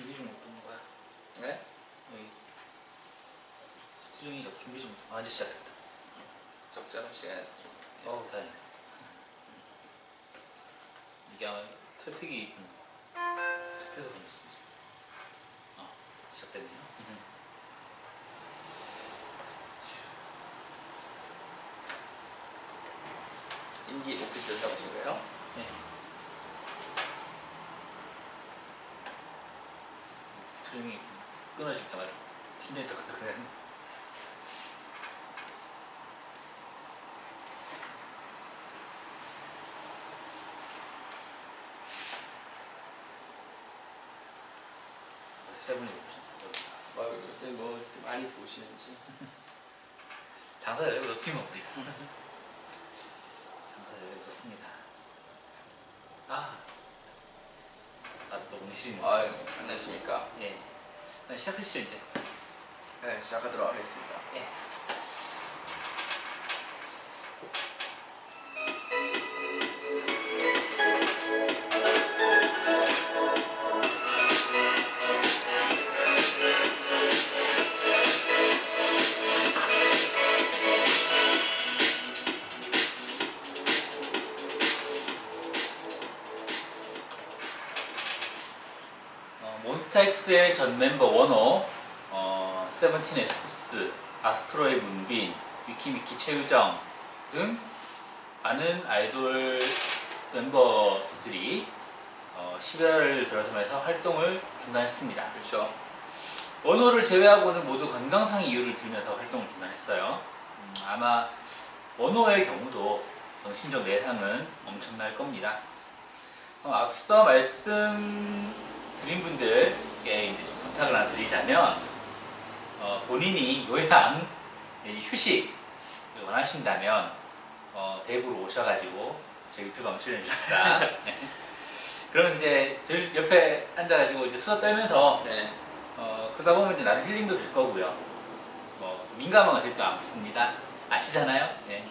준비 좀 어떤 거야? 네? 여기 스트리밍이 자꾸 준비 좀. 아, 이제 시작했다. 적절한 시간에 어우, 다행이다. 이게 아마 트래픽이 좀 급해서 그럴 수도 있어. 시작됐네요. 인디 오피스를 잡으신 거예요? 네. 스트리밍이 좀 끊어질 때마다 심장이 덜컥덜컥하네. 세 분이 오셨네. 요새 뭐 이렇게 많이 들어오시는지. 장사 잘 되고 좋지 뭐 우리. 장사 잘 되고 좋습니다. 또 음식이 안녕하십니까. 예. 시작하시죠 이제. 네, 시작하도록 하겠습니다. 예. 몬스타엑스의 전 멤버 원호, 세븐틴의 스쿱스, 아스트로의 문빈, 위키미키 최유정 등 많은 아이돌 멤버들이 10월을 들어서면서 활동을 중단했습니다. 그렇죠. 원호를 제외하고는 모두 건강상 이유를 들면서 활동을 중단했어요. 아마 원호의 경우도 정신적 내상은 엄청날 겁니다. 앞서 말씀드린 분들께 이제 좀 부탁을 하나 드리자면, 본인이 요양, 휴식을 원하신다면 대구로 오셔가지고 제 유튜브 한번 출연해줍시다. 그러면 이제 저희 옆에 앉아가지고 이제 수다 떨면서 네. 그러다 보면 이제 나름 힐링도 될 거고요. 민감한 거 절대 안 붙습니다. 아시잖아요? 네.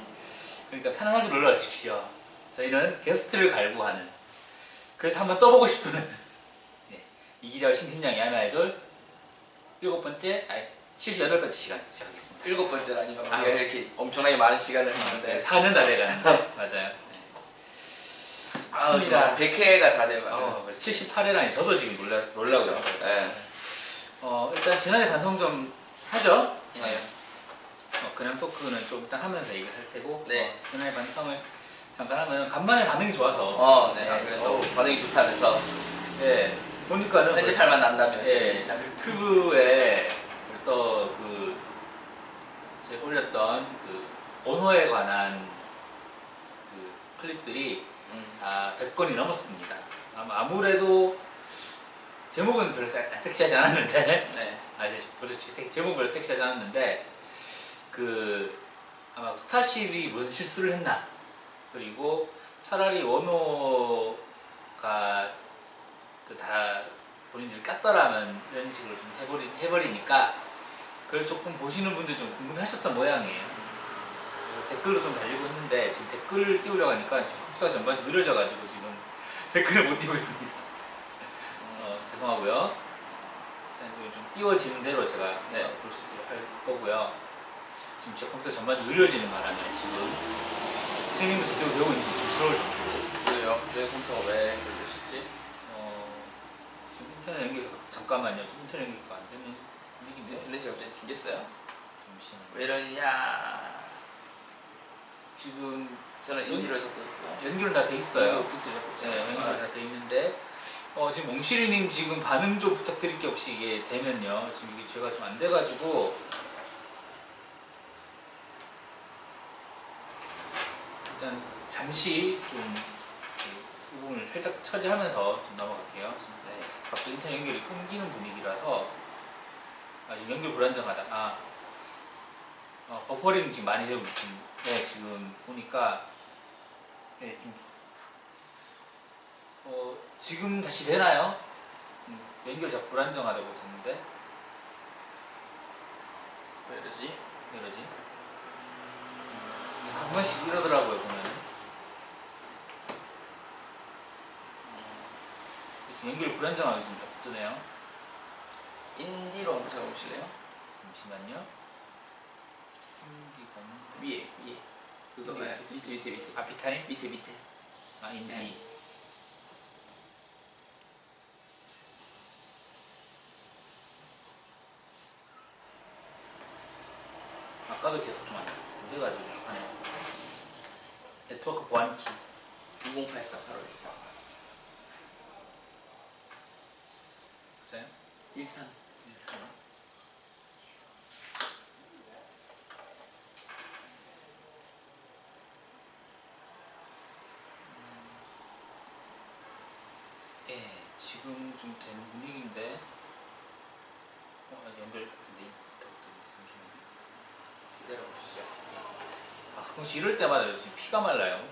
그러니까 편안하게 놀러 주십시오. 저희는 게스트를 갈구하는, 그래서 한번 떠보고 싶은 네. 이기자와 신팀장의 야매 아이돌 78번째 시간 시작하겠습니다. 7번째라니요. 우리가 이렇게 엄청나게 많은 시간을 했는데 4년 다 돼가는데 맞아요. 네. 맞습니다. 100회가 다 돼가요. 78회라니 저도 지금 놀라고 있어요. 네. 일단 지난해 반성 좀 하죠. 네. 그냥 토크는 좀 이따 하면서 얘기를 할 테고, 네. 지난해 반성을 잠깐 하면 간만에 반응이 좋아서 네. 그래도 반응이 좋다면서. 네. 보니까는 편집할만 난다면. 예, 유튜브에 벌써 제가 올렸던 언어에 관한 클립들이 다 100건이 넘었습니다. 아무래도 제목은 별로 섹시하지 않았는데, 네. 제목은 별로 섹시하지 않았는데, 아마 스타쉽이 무슨 실수를 했나, 그리고 차라리 원호가 다 본인들이 깠더라면 이런 식으로 좀 해버리니까 그걸 조금 보시는 분들 좀 궁금해하셨던 모양이에요. 그래서 댓글도 좀 달리고 있는데 지금 댓글을 띄우려고 하니까 지금 흡수가 전반적으로 느려져가지고 지금 댓글을 못 띄우고 있습니다. 죄송하고요. 좀 띄워지는 대로 제가 볼 수 있도록 할 거고요. 지금 제 컴퓨터 전반적으로 느려지는 바람에 지금 트레이닝도 제대로 되고 있는지 좀 스러울 정도로. 그래요? 저희 컴퓨터가 왜 걸렸었지? 지금 인터넷 연결 잠깐만요. 지금 인터넷 연결이 안 되는 분위기인데. 인터넷이 갑자기 튕겼어요? 잠시만요. 왜 이러냐? 지금 저는 인디로 적고 있고 연결은 다 돼 있어요. 오피스 적고 있잖아요. 네, 연결 다 돼 있는데 지금 몽실이님 지금 반응 좀 부탁드릴 게 혹시 이게 되면요. 지금 이게 제가 좀 안 돼가지고 일단 잠시 좀 이 부분을 살짝 처리하면서 좀 넘어갈게요. 지금 갑자기 인터넷 연결이 끊기는 분위기라서 지금 연결 불안정하다. 버퍼링 지금 많이 되고 있는데 지금 보니까 지금 다시 되나요? 연결 자꾸 불안정하다고 됐는데 왜 이러지? 한 번씩 이러더라고요 보면은. 지금 연결이 불안정하게 좀 자꾸 뜨네요. 인디로 한번 잡아보실래요? 잠시만요. 인디가 없는데. 위에 그거 인디 예, 어디 있어? 밑에 아피타임? 밑에 아 인디. 네. 아까도 계속 좀 안 돼가지고 안에 네트워크 보안키 2084 바로 있어. 맞아요? 13 예, 지금 좀 되는 분위기인데 연결 안돼 잠시만요. 기다려 보시죠. 아 가끔씩 이럴 때마다 지금 피가 말라요.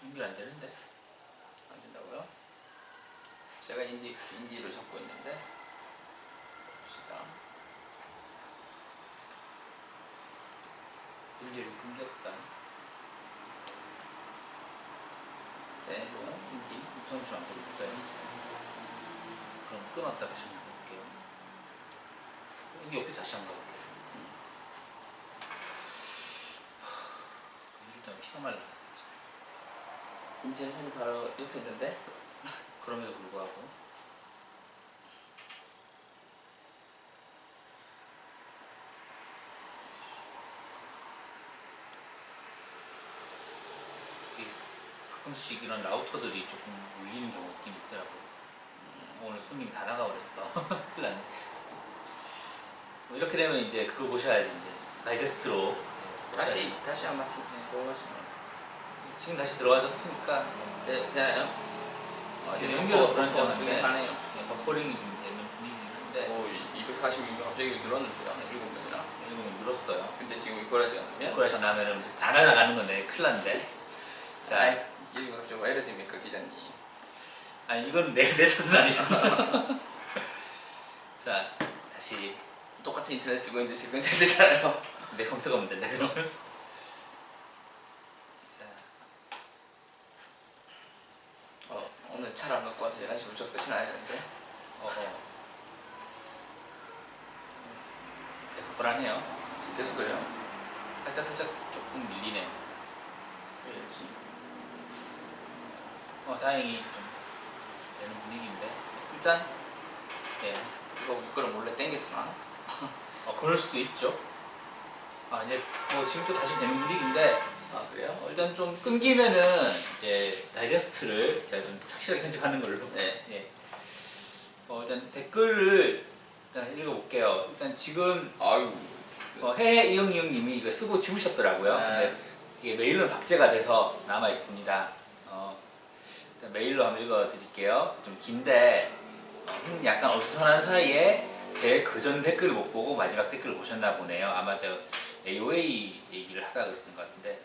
연결 안 되는데. 안 된다고요? 제가 인디를 잡고 있는데 봅시다. 연결이 끊겼다. 걔네도 인디 잠시만 모르겠어요. 그럼 끊었다 다시 한번 볼게요. 여기 옆에 다시 한번 볼게요. 일단 피가 말라. 진짜. 인터넷이 바로 옆에 있는데 그럼에도 불구하고 이게 가끔씩 이런 라우터들이 조금 물리는 경우가 있긴 있더라고요. 오늘 손님이 다 나가버렸어. 큰일 났네. 뭐 이렇게 되면 이제 그거 보셔야지 이제 다이제스트로 다시 한번 들어가시면 지금 다시 들어와졌으니까 되나요? 이제 연결은 불안정한데 하네요. 버퍼링이 좀 되는 분위기인데 오 240이 갑자기 늘었는데요. 한 7명이나. 일본이 늘었어요. 근데 지금 이거라지 않으면 이거에서 나면은 이제 다 날아가는 건데 큰일 났는데. 자, 이거 좀 왜 이러십니까 기자님? 아니 이건 내 탓은 아니잖아. 자, 다시 똑같은 인터넷 쓰고 있는데 지금 잘 되잖아요. 내 컴퓨터가 문제인데 그러면. 자, 오늘 차를 안 갖고 와서 11시 무조건 끝이 나야 되는데 계속 불안해요. 계속 그래요? 살짝 조금 밀리네요. 왜 이러지? 다행히 좀 되는 분위기인데 일단 예, 이거 우리 거를 몰래 땡겼으나? 그럴 수도 있죠. 이제 지금 또 다시 되는 분위기인데 아 그래요? 일단 좀 끊기면은 이제 다이제스트를 제가 좀 착실하게 편집하는 걸로. 네. 예. 일단 댓글을 일단 읽어볼게요. 일단 지금 아유 해해 이영님이 이거 쓰고 지우셨더라고요. 네. 근데 이게 메일로는 박제가 돼서 남아 있습니다. 일단 메일로 한번 읽어드릴게요. 좀 긴데 약간 어수선한 사이에 제 그전 댓글을 못 보고 마지막 댓글을 보셨나 보네요. 아마 저 AOA 얘기를 하다가 그랬던 것 같은데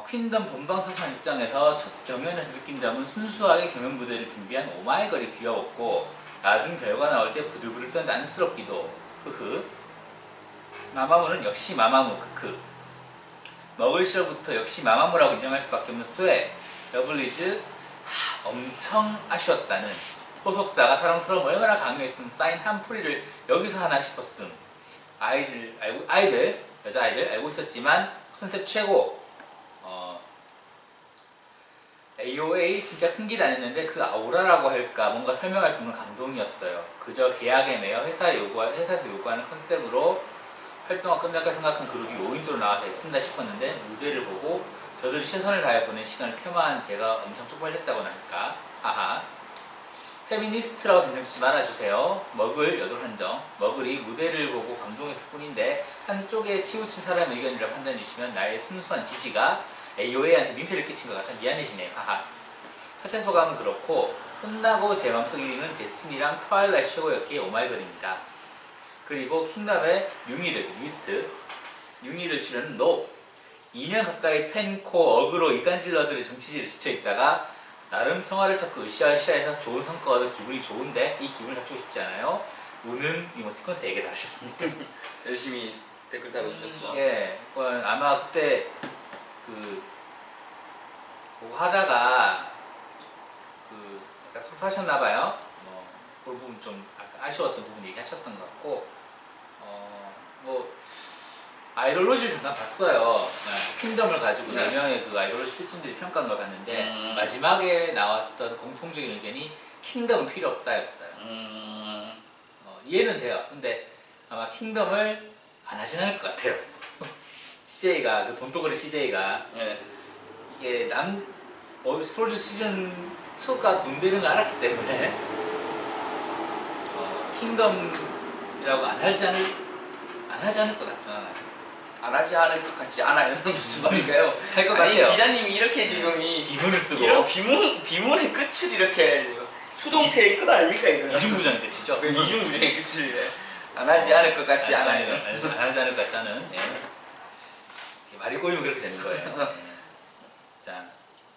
퀸덤 본방 사상 입장에서 첫 경연에서 느낀 점은 순수하게 경연 무대를 준비한 오마이걸이 귀여웠고 나중 결과 나올 때 부들부들 떤데 안쓰럽기도 흐흐. 마마무는 역시 마마무 크크. 먹을 시절부터 역시 마마무라고 인정할 수밖에 없는 스웨 러블리즈 엄청 아쉬웠다는 소속사가 사랑스러움 얼마나 강요했으면 사인 한 풀이를 여기서 하나 싶었음. 여자아이들 알고 있었지만 컨셉 최고. AOA 진짜 큰 기대 안 했는데 그 아우라라고 할까 뭔가 설명할 수 없는 감동이었어요. 그저 계약에 매여 회사에서 요구하는 컨셉으로 활동가 끝날까 생각한 그룹이 5인조로 나와서 애쓴다 싶었는데 무대를 보고 저들이 최선을 다해 보낸 시간을 폄하한 제가 엄청 쪽팔렸다고나 할까? 하하. 페미니스트라고 생각지 말아주세요. 먹을 여덟 한정. 먹을이 무대를 보고 감동했을 뿐인데 한쪽에 치우친 사람의 의견이라 판단해주시면 나의 순수한 지지가 AOA한테 민폐를 끼친 것 같아 미안해지네요. 하하. 첫째 소감은 그렇고 끝나고 제 맘속 1위는 데스티니랑 트와일라이트 최고였기에 오마이걸입니다. 그리고 킹덤의 융이를 치르는 노. 2년 가까이 팬코 어그로 이간질러들의 정치질에 지쳐있다가 나름 평화를 찾고 으쌰으쌰해서 좋은 성과가 얻어 기분이 좋은데 이 기분을 잡치고 싶지 않아요. 우는 이모티콘 3개 달으셨습니다. 열심히 댓글 달아주셨죠. 예, 아마 그때 그거 하다가 약간 섭섭하셨나봐요. 그 부분 좀 아쉬웠던 부분 얘기하셨던 것 같고, 뭐 아이돌로지를 잠깐 봤어요. 킹덤을 가지고 네. 4명의 그 아이돌로지 필진들이 평가한 걸 봤는데 마지막에 나왔던 공통적인 의견이 킹덤은 필요 없다였어요. 이해는 돼요. 근데 아마 킹덤을 안 하진 않을 것 같아요. CJ가 그 돈독거리 CJ가 예. 이게 스포츠 시즌 2가 돈 되는 걸 알았기 때문에 킹덤이라고 안 하지 않을 것 같잖아요. 안 하지 않을 것 같지 않아요. 무슨 말인가요? 할 것 아니, 같아요. 기자님이 이렇게 지금 비문을 쓰고 이런 비문의 끝을 이렇게 수동태의 끝 아닙니까 이거? 이중부전의 끝이죠. 그 이중부전의 끝을 안 하지 않을 것 같지 않아요. 안 하지 않을 것 같지 않은. 예. 말이 꼬이면 그렇게 되는 거예요. 예. 자,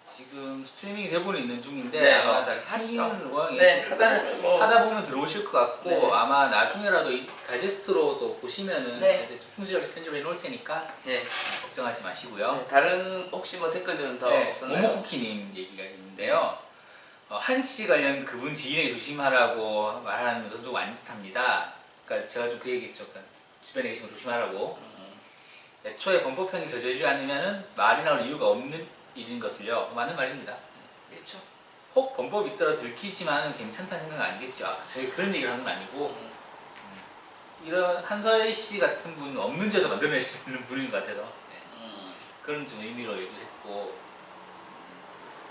지금 스트리밍이 대부분 있는 중인데 네, 아마 잘 하시죠. 타시는 모양이에요. 네, 일단은 뭐. 하다 보면 들어오실 것 같고 네. 아마 나중에라도 이 다이제스트로도 보시면은 네. 충실하게 편집을 해놓을 테니까 네. 걱정하지 마시고요. 네. 다른 혹시 뭐 댓글들은 더 네, 없었나요? 모모쿠키님 얘기가 있는데요. 한씨 관련 그분 지인에게 조심하라고 말하는 것은 좀 아닌 듯합니다. 그러니까 제가 좀 그 얘기했죠. 그러니까 주변에 계신 거 조심하라고. 애초에 범법행위 저지르지 않으면은 말이 나올 이유가 없는 일인 것을요. 맞는 말입니다. 그렇죠. 혹 범법이 있더라도 들키지만은 괜찮다는 생각 아니겠죠. 제가 그런 얘기를 하는 건 아니고 이런 한서희 씨 같은 분은 없는 죄도 만들어낼 수 있는 분인 것 같아서 그런 좀 의미로 얘기를 했고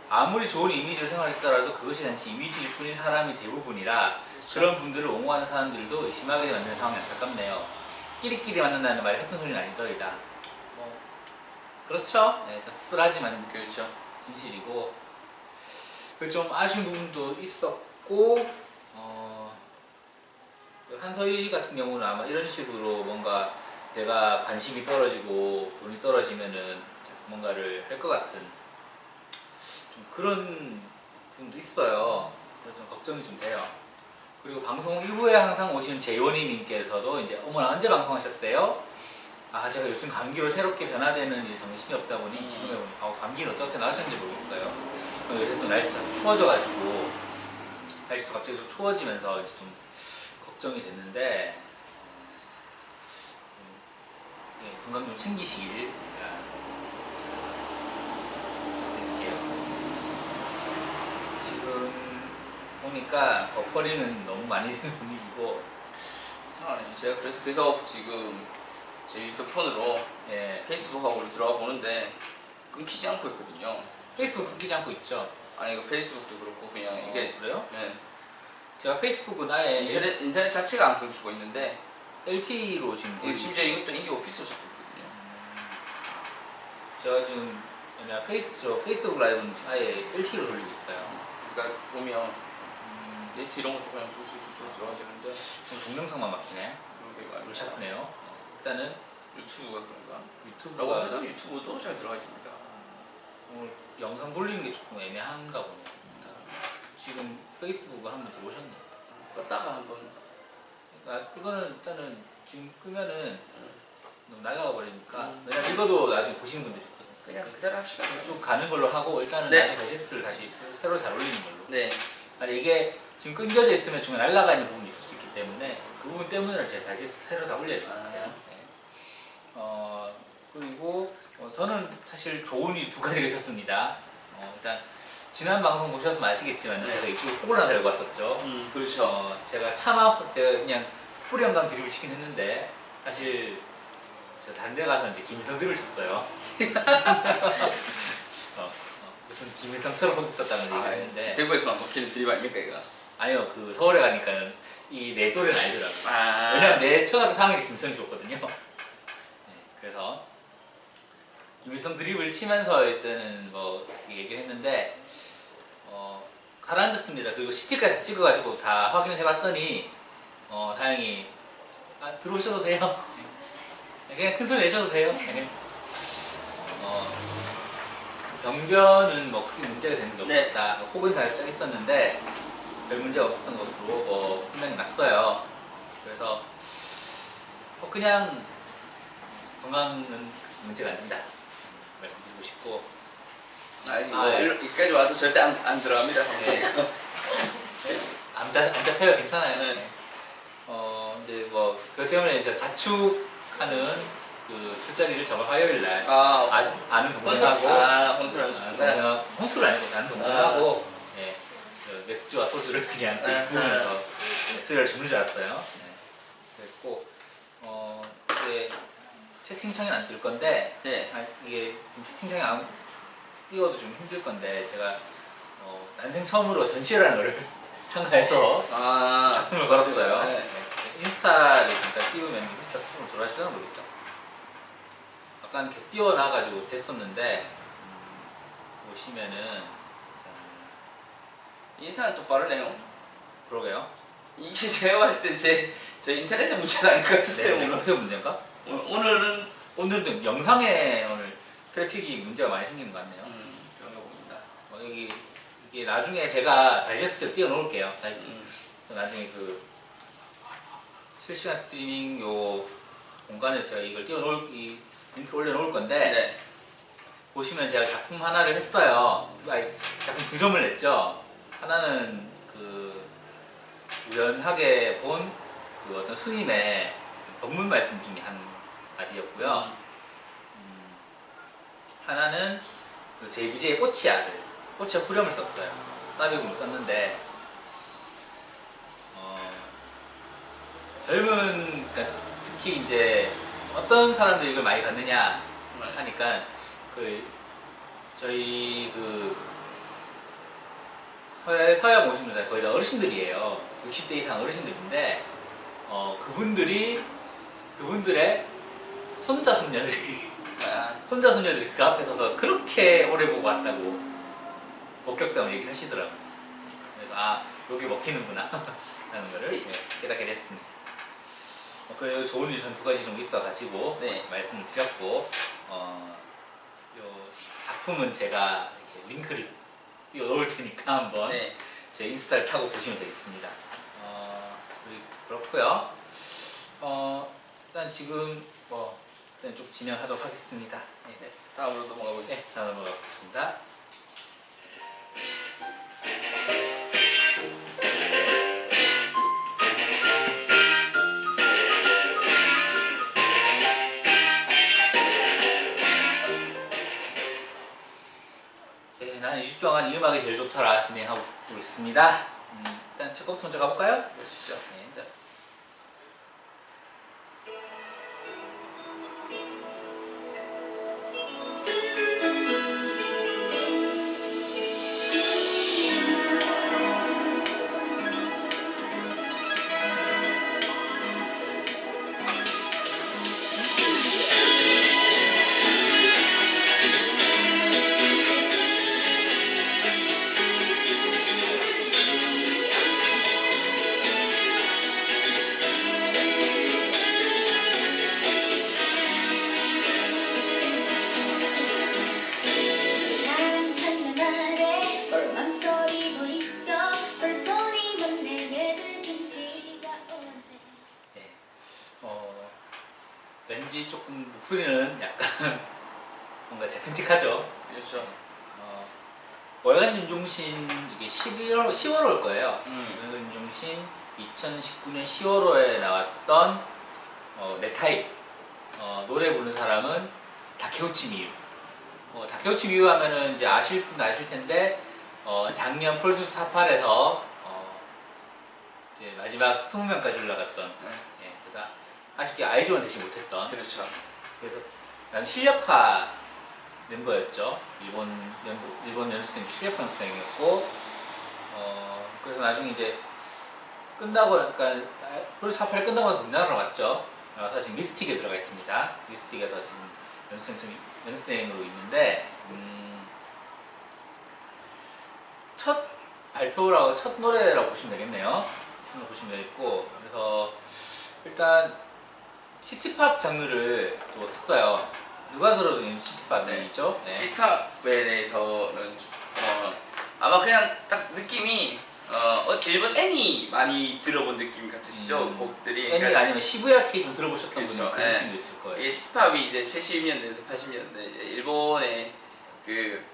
아무리 좋은 이미지로 생활했더라도 그것이 단지 이미지일 뿐인 사람이 대부분이라 그런 분들을 옹호하는 사람들도 의심하게 만드는 상황이 안타깝네요. 끼리끼리 만난다는 말이 같은 소리는 아니더이다. 그렇죠. 네, 씁쓸하지만 그렇죠. 진실이고 좀 아쉬운 부분도 있었고 한서희 같은 경우는 아마 이런 식으로 뭔가 내가 관심이 떨어지고 돈이 떨어지면은 자꾸 뭔가를 할 것 같은 좀 그런 부분도 있어요. 그래서 좀 걱정이 좀 돼요. 그리고 방송 이후에 항상 오시는 재원이님께서도 이제 어머나 언제 방송하셨대요? 제가 요즘 감기로 새롭게 변화되는 일에 정신이 없다 보니 지금 해보니 감기는 어떻게 나으셨는지 모르겠어요. 요새 또 날씨가 추워져가지고 날씨가 갑자기 좀 추워지면서 이제 좀 걱정이 됐는데 네, 건강 좀 챙기시길 제가 부탁드릴게요. 지금 보니까 버퍼링은 너무 많이 되는 분위기고 이상하네요. 제가 그래서 계속 지금 제 휴대폰으로 예, 페이스북하고 들어가 보는데 끊기지 않고 있거든요. 페이스북 끊기지 않고 있죠. 아니 이거 페이스북도 그렇고 그냥 이게 그래요? 네. 제가 페이스북은 아예 인터넷 자체가 안 끊기고 있는데 LTE로 지금 이거 심지어 이것도 인기 오피스로 잡고 있거든요. 제가 지금 그냥 페이스북 라이브는 아예 LTE로 돌리고 있어요. 그러니까 보면 네트 이런 것도 그냥 술술술 들어가지는데 지금 동영상만 막히네. 그러게 말이야. 골치 아프네요. 일단은 유튜브가 그런가? 유튜브가 라고 해도 유튜브도 잘 들어가집니다. 오늘 영상 돌리는 게 조금 애매한가 보네요. 지금 페이스북을 한번 들어오셨네. 껐다가 한번 이거는 일단은 지금 끄면은 너무 날아가 버리니까 왜냐면 이거도 나중에 보시는 분들이 있거든요. 그냥 그대로 합시다. 좀 가는 걸로 하고 일단은 네. 나중에 다이제스트를 다시 새로 잘 올리는 걸로. 네. 아니 이게 지금 끊겨져 있으면 중간에 날아가 있는 부분이 있을 수 있기 때문에 그 부분 때문에 제가 다이제스트 새로 다 올려야 될 것 같아요. 네. 그리고 저는 사실 좋은 일이 두 가지가 있었습니다. 일단 지난 방송 보셔서 아시겠지만 제가 이쪽에 폭을 하나 들고 왔었죠. 그렇죠. 제가 제가 그냥 뿌리 영감 드립을 치긴 했는데 사실 저 다른 데 가서 이제 김일성 드립을 쳤어요. 무슨 김일성처럼 보고 있었다는 얘기를 했는데 대구에서만 먹히는 드립 아닙니까 이거? 아니요, 그 서울에 가니까는 이 내 또래는 아니더라고요. 아. 왜냐면 내 초등학교 4학년이 김일성이었거든요. 네, 그래서 김일성 드립을 치면서 일단은 뭐 얘기를 했는데 가라앉았습니다. 그리고 CT까지 찍어가지고 다 확인을 해봤더니 다행히 들어오셔도 돼요. 그냥 큰 소리 내셔도 돼요. 병변은 뭐 크게 문제가 되는 게 네. 없었다. 혹은 살짝 있었는데 별 문제가 없었던 것으로 판단이 났어요. 그래서 그냥 건강은 문제가 안 된다 말씀드리고 싶고. 아니 뭐 여기까지 와도 절대 안 들어갑니다. 방송에. 안 잡혀요. 괜찮아요. 네. 이제 뭐 그것 때문에 이제 자축하는 그 술자리를 저번 화요일 날 아는 동생하고 혼술하고 혼술 아니고 아는 동생하고 그 맥주와 소주를 그냥 부으면서 술을 주는 줄 알았어요. 네. 그랬고 이제 채팅창에 안 뜰 건데 이게 좀 채팅창에 안 띄워도 좀 힘들 건데 제가 난생 처음으로 전시회라는 거를 참가해서 작품을 걸었어요. 네. 인스타를 잠깐 띄우면 인스타 작품을 돌아가시려나 모르겠다. 약간 계속 띄워놔가지고 됐었는데 보시면은 인스타는 또 빠르네요. 그러게요. 이게 제가 봤을 때 제 인터넷의 문제는 아닐 것 같은데 오늘. 검색 문제인가? 오늘은 좀 영상에 오늘 트래픽이 문제가 많이 생기는 것 같네요. 그런가 봅니다. 이게 나중에 제가 다이제스트에 띄워놓을게요. 나중에 그 실시간 스트리밍 요 공간에 제가 이걸 이 링크 올려놓을 건데 보시면 제가 작품 하나를 했어요. 작품 2점을 냈죠. 하나는 그 우연하게 본 그 어떤 스님의 법문 말씀 중에 한 마디였고요. 하나는 그 JBJ의 꼬치아 후렴을 썼어요. 사비금을 썼는데 그러니까 특히 이제 어떤 사람들이 이걸 많이 갖느냐 하니까 저희 서양 오신 분들 거의 다 어르신들이에요. 60대 이상 어르신들인데 그분들의 손자 손녀들이 그 앞에 서서 그렇게 오래 보고 왔다고 목격담을 얘기를 하시더라고요. 그래서 여기 먹히는구나 라는 거를 깨닫게 됐습니다. 그래서 좋은 일 전 2가지 정도 있어가지고 말씀을 드렸고 요 작품은 제가 이렇게 링크를 띄워 놓을 테니까 한번 제 인스타를 타고 보시면 되겠습니다. 그렇고요. 일단 지금 일단 좀 진행하도록 하겠습니다. 다음으로 넘어가 보겠습니다. 다음 넘어가 보겠습니다. 나는 20주 동안 이 음악이 제일 좋더라 진행하고 있습니다. 일단 첫 곡부터 먼저 가볼까요? 그러시죠. 왠지 조금 목소리는 약간 뭔가 재팬틱하죠. 그렇죠. 월간 윤종신 이게 10월 올 거예요. 월간 윤종신 2019년 10월호에 나왔던 내 타입 노래 부르는 사람은 다케우치 미유. 다케우치 미유 하면은 이제 아실 분 아실 텐데 작년 프로듀스 48에서 이제 마지막 20명까지 올라갔던 그래서 아쉽게 아이즈원 되지 못했던 그렇죠. 그래서 실력파 멤버였죠. 일본 연습생 실력파 연습생이었고 그래서 나중에 이제 끝나고 그러니까 프로듀스 48 끝나고 나서 우리나라로 왔죠. 와서 지금 미스틱에 들어가 있습니다. 미스틱에서 지금 연습생으로 있는데 첫 발표라고 첫 노래라고 보시면 되겠네요. 보시면 되겠고 그래서 일단 시티팝 장르를 또 했어요. 누가 들어도 시티팝이죠? 시티팝에 대해서는 아마 그냥 딱 느낌이 일본 애니 많이 들어본 느낌 같으시죠? 곡들이. 애니가 아니면 시부야 K 좀 들어보셨던 그렇죠. 분은 그 예. 느낌도 있을 거예요. 이게 시티팝이 이제 70년대에서 80년대 이제 일본의 그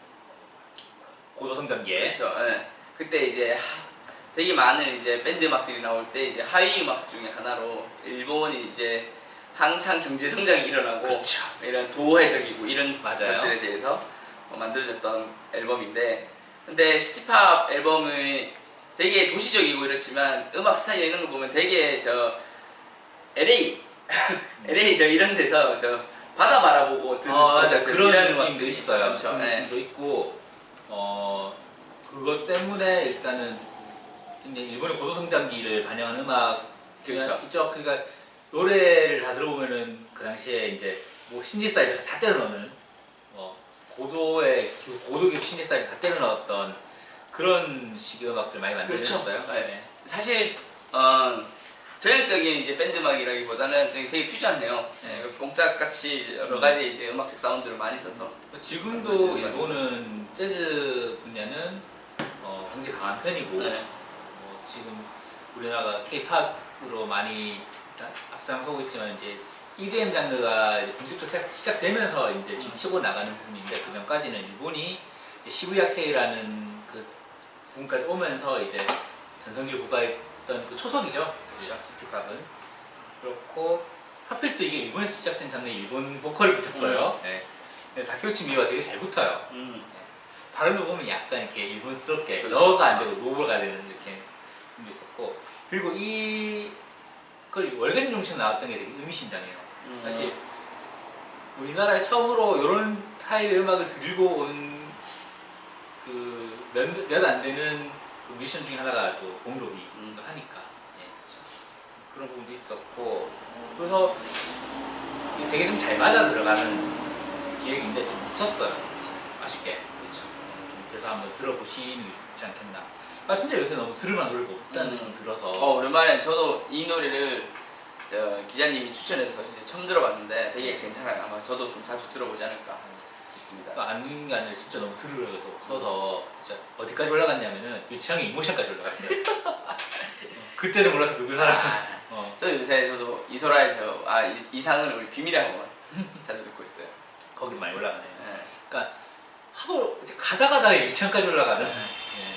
고도성장기에. 그렇죠. 예. 그때 이제 되게 많은 이제 밴드 음악들이 나올 때 이제 하위 음악 중에 하나로 일본이 이제 한창 경제 성장이 일어나고 그렇죠. 이런 도회적이고 이런 맞아요. 것들에 대해서 만들어졌던 앨범인데, 근데 시티팝 앨범은 되게 도시적이고 이렇지만 음악 스타일 이런 걸 보면 되게 저 LA LA 저 이런 데서 저 바다 바라보고 듣는 것 맞아. 같은 그런 이런 느낌도 음악들이 있어요. 그렇죠. 그런 예. 느낌도 있고 그것 때문에 일단은 이제 일본의 고도성장기를 반영한 음악 그렇죠. 있죠. 그러니까 노래를 다 들어보면은 그 당시에 이제 뭐 신디사이저가 다 때려 넣는 고도의 고도급 신디사이저 다 때려 넣었던 그런 식의 음악들 많이 그렇죠. 만들었어요. 네. 사실 전형적인 이제 밴드 음악이라기보다는 되게 퓨전해요. 네. 봉짝같이 여러 가지 이제 음악적 사운드를 많이 써서. 지금도 그렇죠. 일본은 재즈 분야는 굉장히 강한 편이고 네. 지금 우리나라가 K-팝으로 많이 앞장서고 있지만 이제 EDM 장르가 이제 본격적으로 시작되면서 이제 좀 치고 나가는 부분인데, 그 전까지는 일본이 시부야 K라는 그 부분까지 오면서 이제 전성기를 구가했던 그 초석이죠. 그렇죠. K-팝은 그렇고 하필 또 이게 일본에서 시작된 장르에 일본 보컬이 붙었어요. 네. 다케우치 미와가 되게 잘 붙어요. 발음을 보면 약간 이렇게 일본스럽게 그렇죠. 너가 안 되고 노가 되는 이렇게 게 있었고, 그리고 이걸 월간 용식 나왔던 게 되게 의미심장해요. 사실 우리나라에 처음으로 이런 타입의 음악을 들고 온 그 몇 안 되는 그 뮤지션 중에 하나가 또 공로비 하니까 그렇죠. 그런 부분도 있었고, 그래서 이게 되게 좀 잘 맞아 들어가는 기획인데 좀 묻혔어요. 아쉽게. 그렇죠. 그래서 한번 들어보시는 게 좋지 않겠나. 진짜 요새 너무 들을만 노래가 없다는 느낌 들어서. 오랜만에 저도 이 노래를 저 기자님이 추천해서 이제 처음 들어봤는데 되게 괜찮아요. 아마 저도 좀 자주 들어보지 않을까 싶습니다. 또 아는 게 아니라 진짜 너무 들으려고 해서 없어서 진짜 어디까지 올라갔냐면은 유치형의 이모션까지 올라갔어요. 그때는 몰라서 누구 사람. 저 요새 저도 이소라의 이상은 우리 비밀의 학원 자주 듣고 있어요. 거기도 많이 올라가네. 네. 그러니까 하도 이제 가다가 유치형까지 올라가는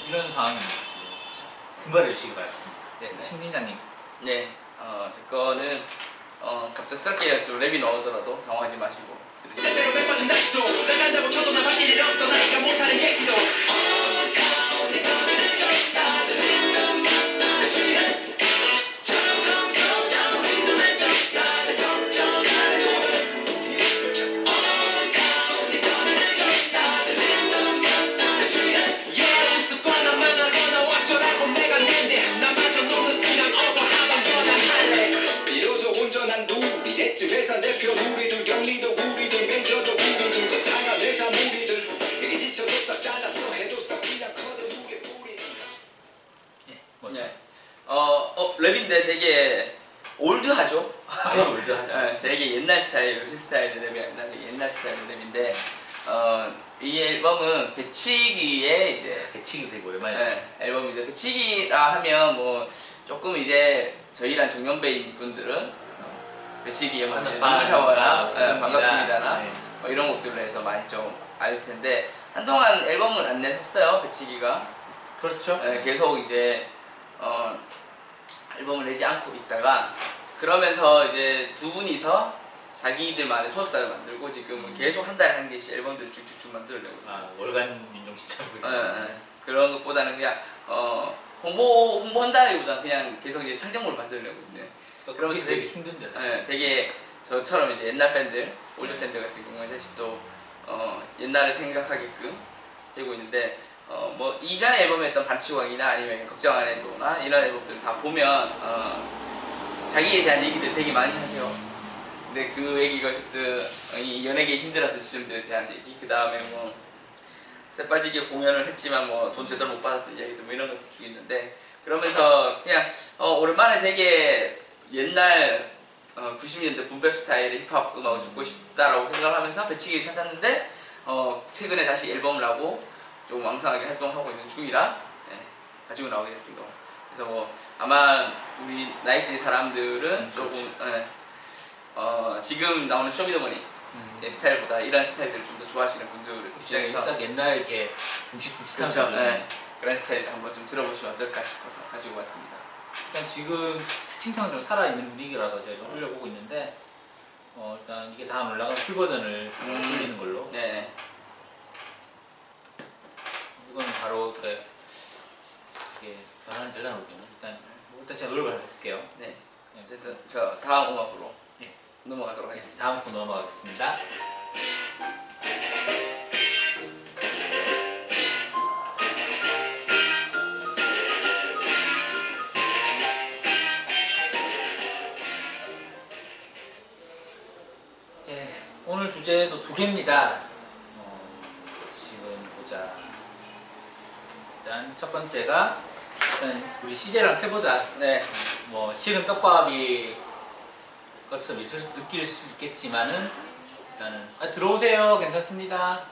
이런 상황인 거지. 분발해 주시기 바랍니다. 네, 네. 신민장님. 네, 제 거는 갑작스럽게 좀 랩이 나오더라도 당황하지 마시고 들으시면 때때로 몇 번쯤 다시도 나간다고 쳐도 나 바뀔 일 없어. 나니까 못하는 얘기도 습관은 많아거나 어쩌라고 내가 낸데 나마저 노는 순간 오버하던 거나 할래. 비로소 온전한 둘이 됐지. 회사 대표 우리들, 경리도 우리들, 매니저도 우리들, 거창한 회사 우리들. 여기 지쳐서 싹 잘랐어 해도 싹 그냥 커도 우리 뿌리들. 뭐죠? 네. 랩인데 되게 올드하죠? 올드하죠. 네, 되게 옛날 스타일, 요새 스타일의 랩이 아니라 되게 옛날 스타일의 랩인데 이 앨범은 배치기의 이제 배치기 되게 오랜만에. 앨범인데, 배치기라 하면 뭐 조금 이제 저희랑 동년배인 분들은 배치기의 뭐 만나서 눈물 샤워나 반갑습니다. 반갑습니다나 네. 뭐 이런 곡들로 해서 많이 좀 알 텐데, 한동안 앨범을 안 냈었어요, 배치기가. 그렇죠. 계속 이제 앨범을 내지 않고 있다가, 그러면서 이제 두 분이서 자기들만의 소속사를 만들고 지금은 계속 한 달에 한 개씩 앨범들을 쭉쭉쭉 만들려고. 월간 민족 시청. 그런 것보다는 그냥 홍보한다기보다는 그냥 계속 이제 창작물을 만들려고 있는. 그러면서 되게 힘든데. 사실. 되게 저처럼 이제 옛날 팬들, 올드 팬들 같은 경우에 다시 또 옛날을 생각하게끔 되고 있는데, 뭐 이전에 앨범에 했던 반치광이나 아니면 걱정 안 해도나 이런 앨범들 다 보면 자기에 대한 얘기들 되게 많이 하세요. 근데 그 얘기가 어쨌든 이 연예계에 힘들었던 시절들에 대한 얘기, 그 다음에 뭐 쎄빠지게 공연을 했지만 뭐 돈 제대로 못 받았던 이야기들 뭐 이런 것도 쭉 있는데, 그러면서 그냥 오랜만에 되게 옛날 90년대 붐백 스타일의 힙합 음악을 듣고 싶다라고 생각을 하면서 배치기를 찾았는데, 최근에 다시 앨범을 하고 좀 왕성하게 활동하고 있는 중이라 가지고 나오게 됐습니다. 그래서 뭐 아마 우리 나이대 사람들은 그렇지. 조금 지금 나오는 쇼미더머니 스타일보다 이런 스타일들을 좀 더 좋아하시는 분들 입장에서 딱 옛날 이렇게 듬직듬직한 그렇죠. 부분. 네. 그런 스타일을 한번 좀 들어보시면 어떨까 싶어서 가지고 왔습니다. 일단 지금 채팅창은 좀 살아있는 분위기라서 제가 좀 올려보고 있는데 일단 이게 다음 올라가는 풀 버전을 올리는 걸로. 네네. 이거는 바로 이렇게 변화는 될려나 모르겠네. 일단 제가 노력을 해볼게요. 네. 어쨌든 저 다음 음악으로 예. 넘어가도록 하겠습니다. 다음 거 넘어가겠습니다. 예, 오늘 주제도 두 개입니다. 지금 보자. 일단 첫 번째가 일단 우리 CJ랑 해보자. 네. 뭐 식은 떡밥이 것처럼 느낄 수 있겠지만은 일단은 들어오세요. 괜찮습니다.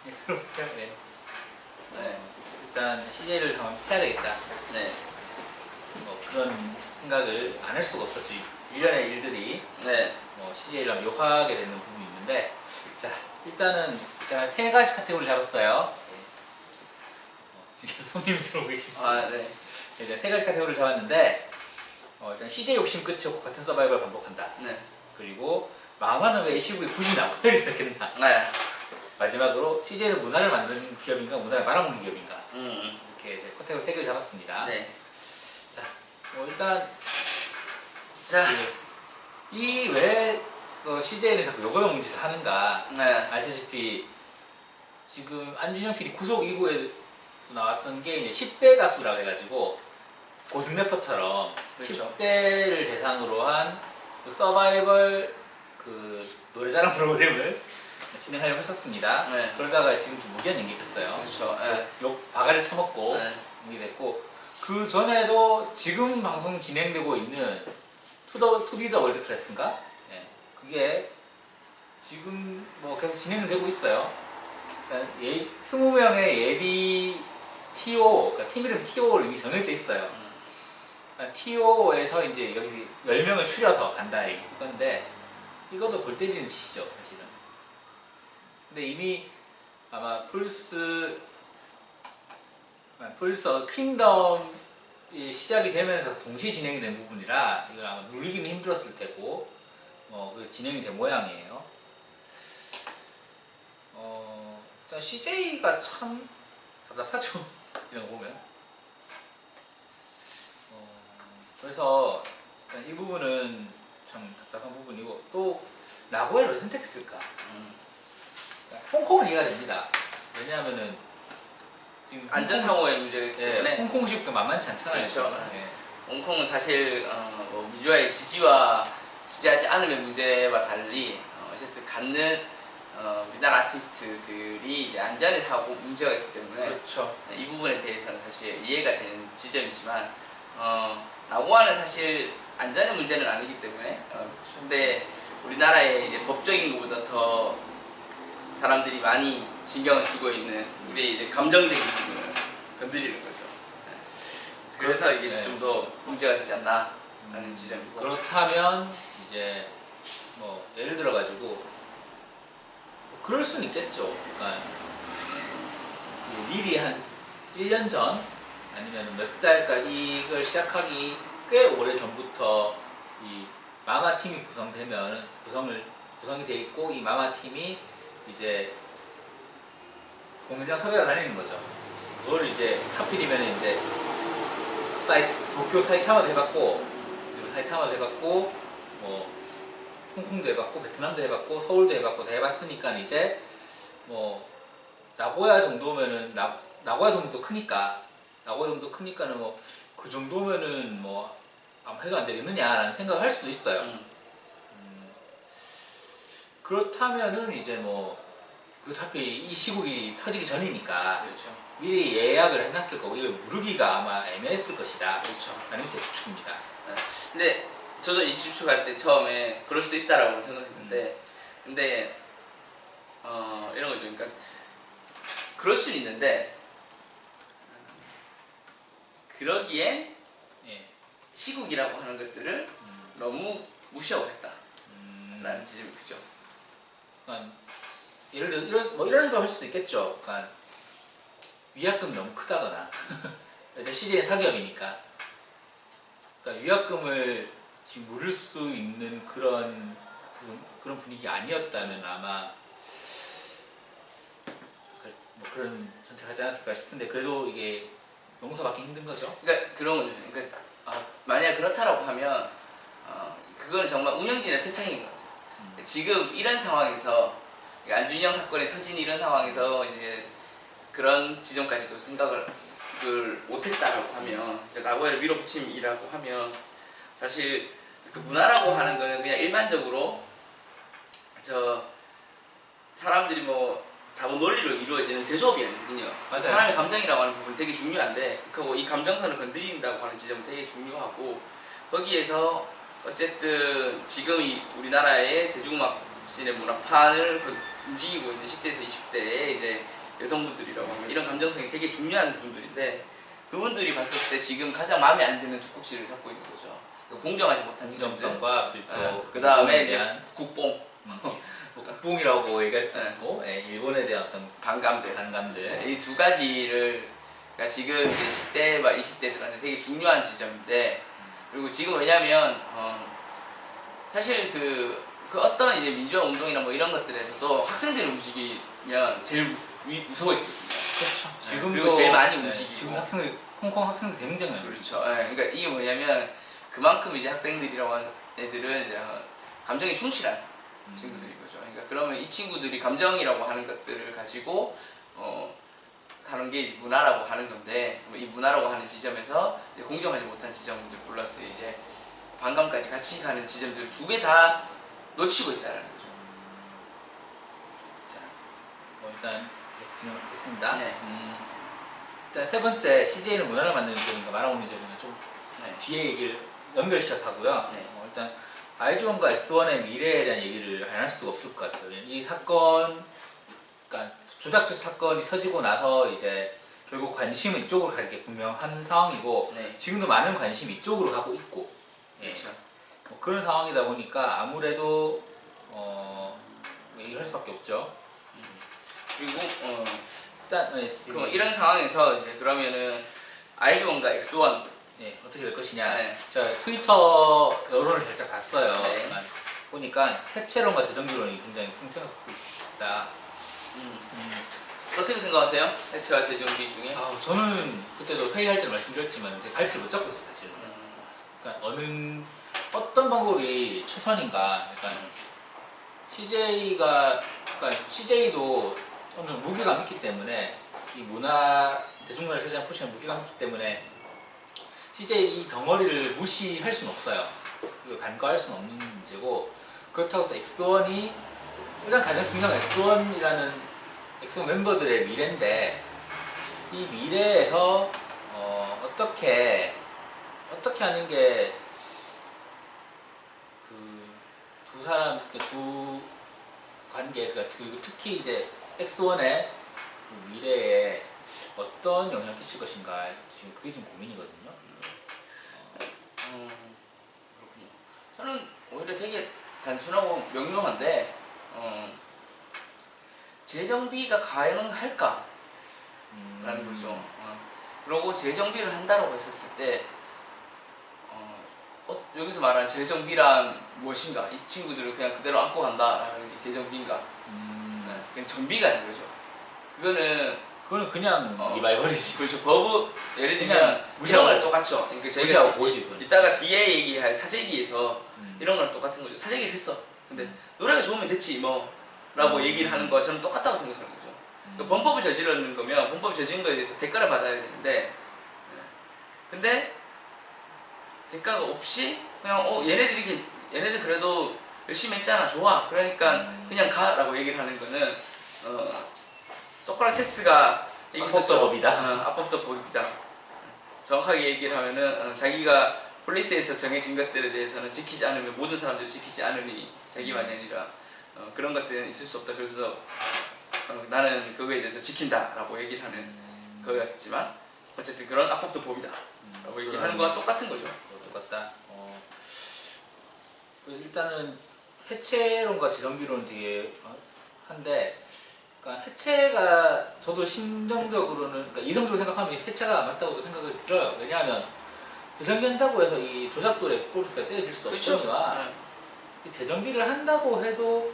네, 들어오세요. 네. 네. 일단 CJ를 한번 해야 되겠다. 네. 뭐 그런 생각을 안 할 수가 없었지. 일련의 일들이 네. CJ를 한번 욕하게 되는 부분이 있는데, 자 일단은 제가 세 가지 카테고리를 잡았어요. 네. 이렇게 손님이 들어오고 계십니다. 아, 네. 일단 세 가지 카테고리를 잡았는데, 일단 CJ 욕심 끝이 없고 같은 서바이벌 반복한다. 네. 그리고 마마는 왜 이 시국에 굳이 나고야를 생각했나. 네. 마지막으로 CJ를 문화를 만드는 기업인가 문화를 말아먹는 기업인가. 음. 이렇게 이제 카테고리 세 개를 잡았습니다. 네. 자, 일단 자. 이 왜 CJ는 자꾸 요거 먹는 짓을 하는가. 네. 아시다시피 지금 안준영 PD 구속 이후에 나왔던 게 이제 10대 가수라고 해가지고 고등 래퍼처럼 그렇죠. 10대를 대상으로 한그 서바이벌 그 노래자랑 프로그램을 진행하려고 했었습니다. 네. 그러다가 지금 좀 무기한 연기됐어요. 그렇죠. 네. 욕 바가를 쳐먹고 네. 연기됐고, 그 전에도 지금 방송 진행되고 있는 투비 더 월드 클래스인가? 네. 그게 지금 뭐 계속 진행되고 있어요. 20명의 예비 TO, 그러니까 팀 이름 TO를 이미 정해져 있어요. TO에서 이제 여기서 10명을 추려서 간다 이건데, 이것도 골 때리는 짓이죠 사실은. 근데 이미 아마 플스 킹덤이 시작이 되면서 동시에 진행이 된 부분이라 이걸 아마 누르기는 힘들었을 테고, 그 진행이 된 모양이에요. 일단 CJ가 참 답답하죠. 이런 거 보면. 그래서 이 부분은 참 답답한 부분이고, 또 나고야를 왜 선택했을까? 홍콩은 이해가 됩니다. 왜냐하면은 지금 안전사고의 문제가 있기 때문에 홍콩식도 만만치 않잖아요. 그렇죠. 예. 홍콩은 사실 뭐 민주화의 지지하지 않으면 문제와 달리 어쨌든 갖는 우리나라 아티스트들이 이제 안전의 사고 문제가 있기 때문에 그렇죠. 이 부분에 대해서는 사실 이해가 되는 지점이지만 나고야는 사실 안전의 문제는 아니기 때문에 근데 우리나라의 이제 법적인 것보다 더 사람들이 많이 신경을 쓰고 있는 우리의 이제 감정적인 부분을 건드리는 거죠. 네. 그래서 이게 네. 좀 더 문제가 되지 않나라는 지점이고. 그렇다면 이제 뭐 예를 들어 가지고 그럴 수는 있겠죠. 그러니까 그 미리 한 1년 전 아니면 몇 달까 이걸 시작하기 꽤 오래 전부터 이 마마 팀이 구성이 돼 있고, 이 마마 팀이 이제 공연장 섭외가 다니는 거죠. 그걸 이제 하필이면 이제 도쿄 사이타마도 해봤고, 그리고 사이타마도 해봤고, 뭐 홍콩도 해봤고, 베트남도 해봤고, 서울도 해봤고 다 해봤으니까 이제 뭐 나고야 정도면은 나고야 정도 크니까는 뭐 그 정도면은 뭐 아무 해도 안 되겠느냐라는 생각을 할 수도 있어요. 그렇다면은 이제 뭐 어차피 이 시국이 터지기 전이니까 그렇죠. 미리 예약을 해놨을 거고, 이걸 무르기가 아마 애매했을 것이다. 그렇죠. 라는 게 제 추측입니다. 네. 근데 저도 이 추측할 때 처음에 그럴 수도 있다라고 생각했는데 근데 이런 거죠. 그러니까 그럴 수는 있는데 그러기엔 예. 시국이라고 하는 것들을 너무 무시하고 했다라는 음, 지점이 크죠. 그러니까 예를 들어 이런 생각을 할 수도 있겠죠. 그러니까 위약금 너무 크다거나 이제 CJ는 사기업이니까 그러니까 위약금을 지금 물을 수 있는 그런 분위기 아니었다면 아마 뭐 그런 선택하지 않았을까 싶은데 그래도 이게 용서받기 힘든 거죠. 그러니까 그러니까 만약 그렇다라고 하면 그거는 정말 운영진의 패착인 것 같아요. 지금 이런 상황에서 안준영 사건이 터진 이런 상황에서 이제 그런 지점까지도 생각을 못했다라고 하면 나고야를 밀어붙임이라고 하면 사실 그 문화라고 하는 거는 그냥 일반적으로 저 사람들이 뭐 자본 논리로 이루어지는 제조업이 아니거든요. 맞아요. 사람의 감정이라고 하는 부분 되게 중요한데 그리고 이 감정선을 건드린다고 하는 지점은 되게 중요하고 거기에서 어쨌든 지금 이 우리나라의 대중음악씬의 문화판을 움직이고 있는 10대에서 20대의 이제 여성분들이라고 하면 이런 감정성이 되게 중요한 분들인데 그분들이 봤을 때 지금 가장 마음에 안 드는 두 꼭지를 잡고 있는 거죠. 공정하지 못한 지점들. 공정성과 그리고 그 다음에 일본에 이제 대한 국뽕, 뭐 국뽕이라고 얘기할 수 있고 일본에 대한 어떤 반감들. 반감들. 이 두 가지를 그러니까 지금 이제 10대와 20대들한테 되게 중요한 지점인데 그리고 지금 왜냐면 사실 그 어떤 이제 민주화 운동이나 뭐 이런 것들에서도 학생들이 움직이면 제일 무서워지거든요. 그렇죠. 지금도 그리고 제일 많이 움직이고. 지금 학생들 홍콩 학생들 굉장히 많이 그렇죠. 그러니까 이게 뭐냐면 그만큼 이제 학생들이라고 하는 애들은 이제 감정이 충실한 친구들인 거죠. 그러니까 그러면 이 친구들이 감정이라고 하는 것들을 가지고 가는 게 이제 문화라고 하는 건데 이 문화라고 하는 지점에서 이제 공정하지 못한 지점들 플러스 이제 반감까지 같이 가는 지점들 두 개 다 놓치고 있다는 거죠. 자, 뭐 일단 계속 진행하겠습니다. 네. 일단 세 번째 CJ는 문화를 만드는 점인가 말아오는 점인가 좀 네. 뒤에 얘기를 연결시켜서 하고요. 네. 일단 아이즈원과 S1의 미래에 대한 얘기를 안 할 수가 없을 것 같아요. 이 사건, 그러니까 조작투 사건이 터지고 나서 이제 결국 관심은 이쪽으로 갈 게 분명한 상황이고 네. 지금도 많은 관심이 이쪽으로 가고 있고 그렇죠. 뭐 그런 상황이다 보니까 아무래도 얘기할 수밖에 없죠. 그리고 일단 그럼 이런 상황에서 이제 그러면은 아이즈원과 X1 어떻게 될 것이냐. 네. 저 트위터 여론을 살짝 봤어요. 네. 그러니까 보니까 해체론과 재정비론이 굉장히 팽팽하게 붙고 있다. 어떻게 생각하세요? 해체와 재정비 중에? 저는 그때도 회의할 때 말씀드렸지만 갈피를 못 잡고 있어요, 사실은. 그러니까 어떤 방법이 최선인가. 그러니까 그러니까 CJ도 어느 정도 무게감이 있기 때문에 이 대중문화를 차지하는 포션에 무게감이 있기 때문에 CJ 이 덩어리를 무시할 수는 없어요. 이거 간과할 수는 없는 문제고 그렇다고 또 X1이 일단 가장 중요한 X1 멤버들의 미래인데 이 미래에서 어떻게 하는 게 그 두 관계, 그러니까 특히 이제 X1의 그 미래에 어떤 영향을 끼칠 것인가 지금 그게 좀 고민이거든요. 그렇군요. 저는 오히려 되게 단순하고 명료한데 재정비가 가능할까? 라는 거죠. 그러고 재정비를 한다고 했었을 때 여기서 말하는 재정비란 무엇인가? 이 친구들을 그냥 그대로 안고 간다라는 게 재정비인가? 그냥 정비가 아닌 거죠. 그거는 그냥 리바이벌이지. 그렇죠. 버브 예를 들면 그냥 이런 거랑 똑같죠. 그러니까 무시하고 보지. 이따가 뒤에 얘기할 사재기에서 이런 거랑 똑같은 거죠. 사재기를 했어. 근데 노래가 좋으면 됐지 뭐 라고 얘기를 하는 거 저는 똑같다고 생각하는 거죠. 그러니까 범법을 저지르는 거면 범법을 저지른 거에 대해서 대가를 받아야 되는데 근데 대가가 없이 그냥 얘네들 그래도 열심히 했잖아 좋아 그러니까 그냥 가라고 얘기를 하는 거는 소크라테스가 합법도 법이다. 합법도 법이다. 정확하게 얘기를 하면은 자기가 폴리스에서 정해진 것들에 대해서는 지키지 않으면 모든 사람들이 지키지 않으니 자기만이 아니라 그런 것들은 있을 수 없다. 그래서 나는 그거에 대해서 지킨다라고 얘기를 하는 거였지만 어쨌든 그런 악법도 법이다 라고 얘기를 하는 거와 똑같은 거죠. 똑같다. 일단은 해체론과 재정비론 되게 한데, 그러니까 해체가 저도 심정적으로는, 그러니까 이성적으로 생각하면 해체가 맞다고 생각이 들어요. 왜냐하면 재정비한다고 해서 이 조작돌의 골프가 떼어질 수 그렇죠. 없거니와 이 재정비를 한다고 해도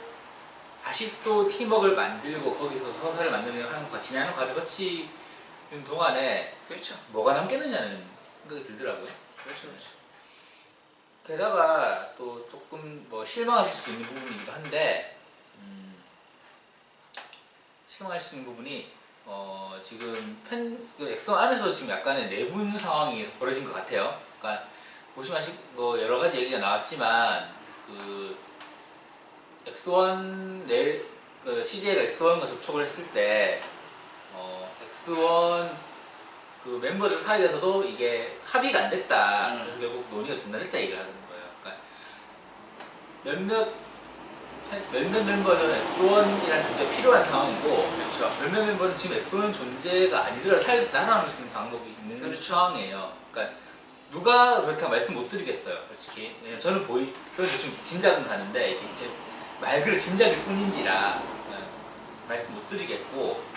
다시 또 팀워크를 만들고 거기서 서사를 만드는 하는 거 진행하는 과정을 거치는 동안에 그렇죠. 뭐가 남겠느냐는 생각이 들더라고요. 그렇죠. 그렇죠. 게다가 또 조금 뭐 실망하실 수 있는 부분이기도 한데, 실망하실 수 있는 부분이 지금 그 엑소 안에서 지금 약간의 내분 상황이 벌어진 것 같아요. 그러니까 보시면 뭐 여러 가지 얘기가 나왔지만 그 엑소1 그 CJ가 엑소1과 접촉을 했을 때 엑소1 그 멤버들 사이에서도 이게 합의가 안 됐다. 그래서 결국 논의가 중단했다 얘기를 하는 거예요. 그러니까 몇몇 멤버는 엑소1이라는 존재가 필요한 상황이고, 그렇죠. 몇몇 멤버는 지금 엑소1 존재가 아니더라도 살아남을 수 있는 방법이 있는 그렇죠. 상황이에요. 그러니까 누가 그렇다고 말씀 못 드리겠어요, 솔직히. 왜냐면 저는 좀 짐작은 가는데 이게 이제 말 그대로 짐작일 뿐인지라 말씀 못 드리겠고,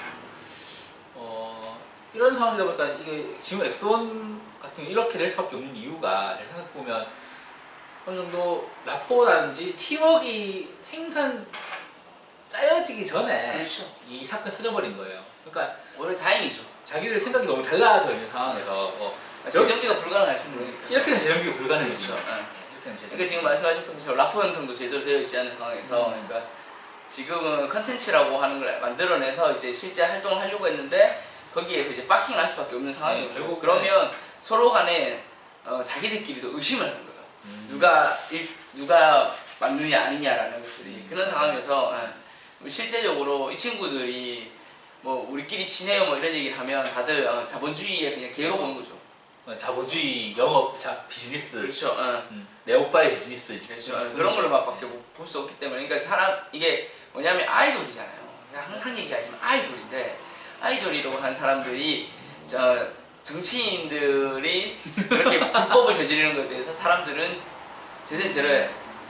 이런 상황이다 보니까 이게 지금 엑소1 같은 경우 이렇게 될 수밖에 없는 이유가 생각해보면 어느 정도 라포라든지 팀워크가 짜여지기 전에 그렇죠. 이 사건이 터져버린 거예요. 그러니까 오히려 다행이죠. 자기들 생각이 너무 달라져 있는 상황에서 재정비가 불가능하죠. 이렇게는 재정비가 불가능해지죠. 그렇죠. 이렇게는 재정비. 그러니까 지금 말씀하셨던 것처럼 라포 형성도 제대로 되어 있지 않은 상황에서 그러니까 지금은 컨텐츠라고 하는 걸 만들어내서 이제 실제 활동을 하려고 했는데 거기에서 이제 빡킹을 할 수밖에 없는 상황이죠. 결국 그러면 서로 간에 자기들끼리도 의심을 하는 거예요. 누가 맞느냐 아니냐라는 것들이 그런 상황에서 실제적으로 이 친구들이 뭐 우리끼리 친해요 뭐 이런 얘기를 하면 다들 자본주의에 그냥 개로 보는 거죠. 자본주의 영업 비즈니스. 그렇죠. 내 오빠의 비즈니스. 그렇죠. 그런 걸로 밖에 볼 수 없기 때문에 그러니까 이게 뭐냐면 아이돌이잖아요. 항상 얘기하지만 아이돌이라고 한 사람들이 정치인들이 그렇게 불법을 저지르는 것에 대해서 사람들은 제대로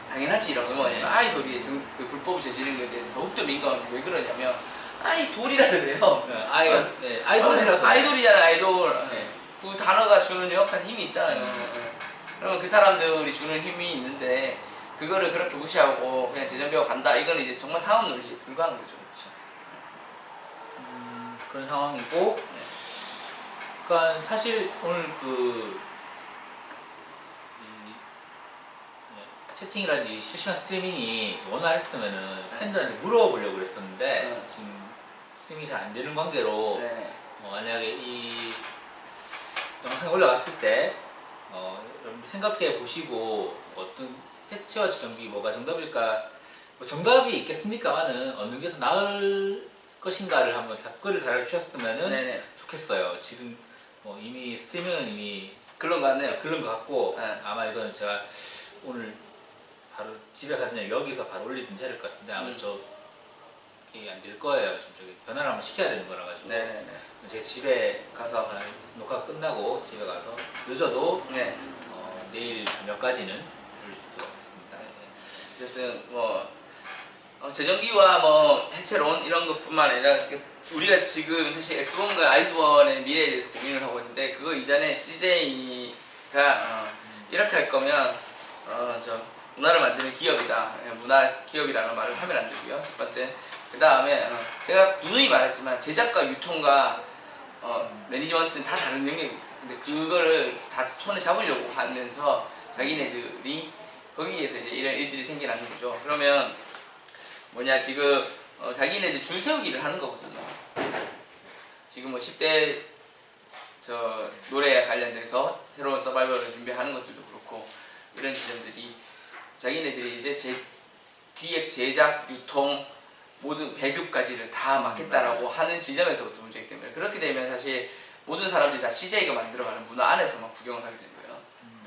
당연하지 이런 넘어가지만 아이돌이 그 불법을 저지르는 것에 대해서 더욱더 민감한 게 왜 그러냐면 아이돌이라서 그래요. 아이돌이라서. 아이돌이잖아 아이돌. 네. 그 단어가 주는 명확한 힘이 있잖아요. 그러면 그 사람들이 주는 힘이 있는데 그거를 그렇게 무시하고 그냥 재정비하고 간다. 이거는 이제 정말 상업 논리에 불과한 거죠. 그렇죠. 그런 상황이고, 그러니까 사실 오늘 채팅이라든지 실시간 스트리밍이 원활했으면은 팬들한테 물어보려고 그랬었는데 지금 스트리밍이 잘 안 되는 관계로 네. 만약에 이 영상이 올라갔을 때 여러분들 생각해 보시고 어떤 해체와 재정비 뭐가 정답일까, 뭐 정답이 있겠습니까만은 어느 게 더 나을 것인가를 한번 댓글을 달아주셨으면은 네네. 좋겠어요. 지금 이미 스트리밍은 이미 그런 거 같네요. 그런 것 같고, 네. 아마 이건 제가 오늘 바로 집에 가든지 여기서 바로 올리든지 할 것 같은데 아마 저게 안 될 거예요. 지금 저기 변화를 한번 시켜야 되는 거라 가지고. 네네네. 제가 집에 가서 녹화 끝나고 집에 가서 늦어도 네. 내일 저녁까지는 올릴 수 있도록 하겠습니다. 어쨌든 재정비와 뭐 해체론 이런 것뿐만 아니라 우리가 지금 사실 엑스본과 아이즈원의 미래에 대해서 고민을 하고 있는데 그거 이전에 CJ가 이렇게 할 거면 문화를 만드는 기업이다. 문화 기업이라는 말을 하면 안 되고요. 첫 번째. 그 다음에 제가 누누이 말했지만 제작과 유통과 매니지먼트는 다 다른 영역입니다. 근데 그거를 다 손에 잡으려고 하면서 자기네들이 거기에서 이제 이런 일들이 생겨나는 거죠. 그러면 지금 자기네들 줄 세우기를 하는 거거든요. 지금 10대 노래에 관련돼서 새로운 서바이벌을 준비하는 것들도 그렇고 이런 지점들이 자기네들이 이제 기획, 제작, 유통 모든 배급까지를 다 맡겠다라고 하는 지점에서부터 문제이기 때문에 그렇게 되면 사실 모든 사람들이 다 CJ가 만들어가는 문화 안에서만 구경을 하게 되는 거예요.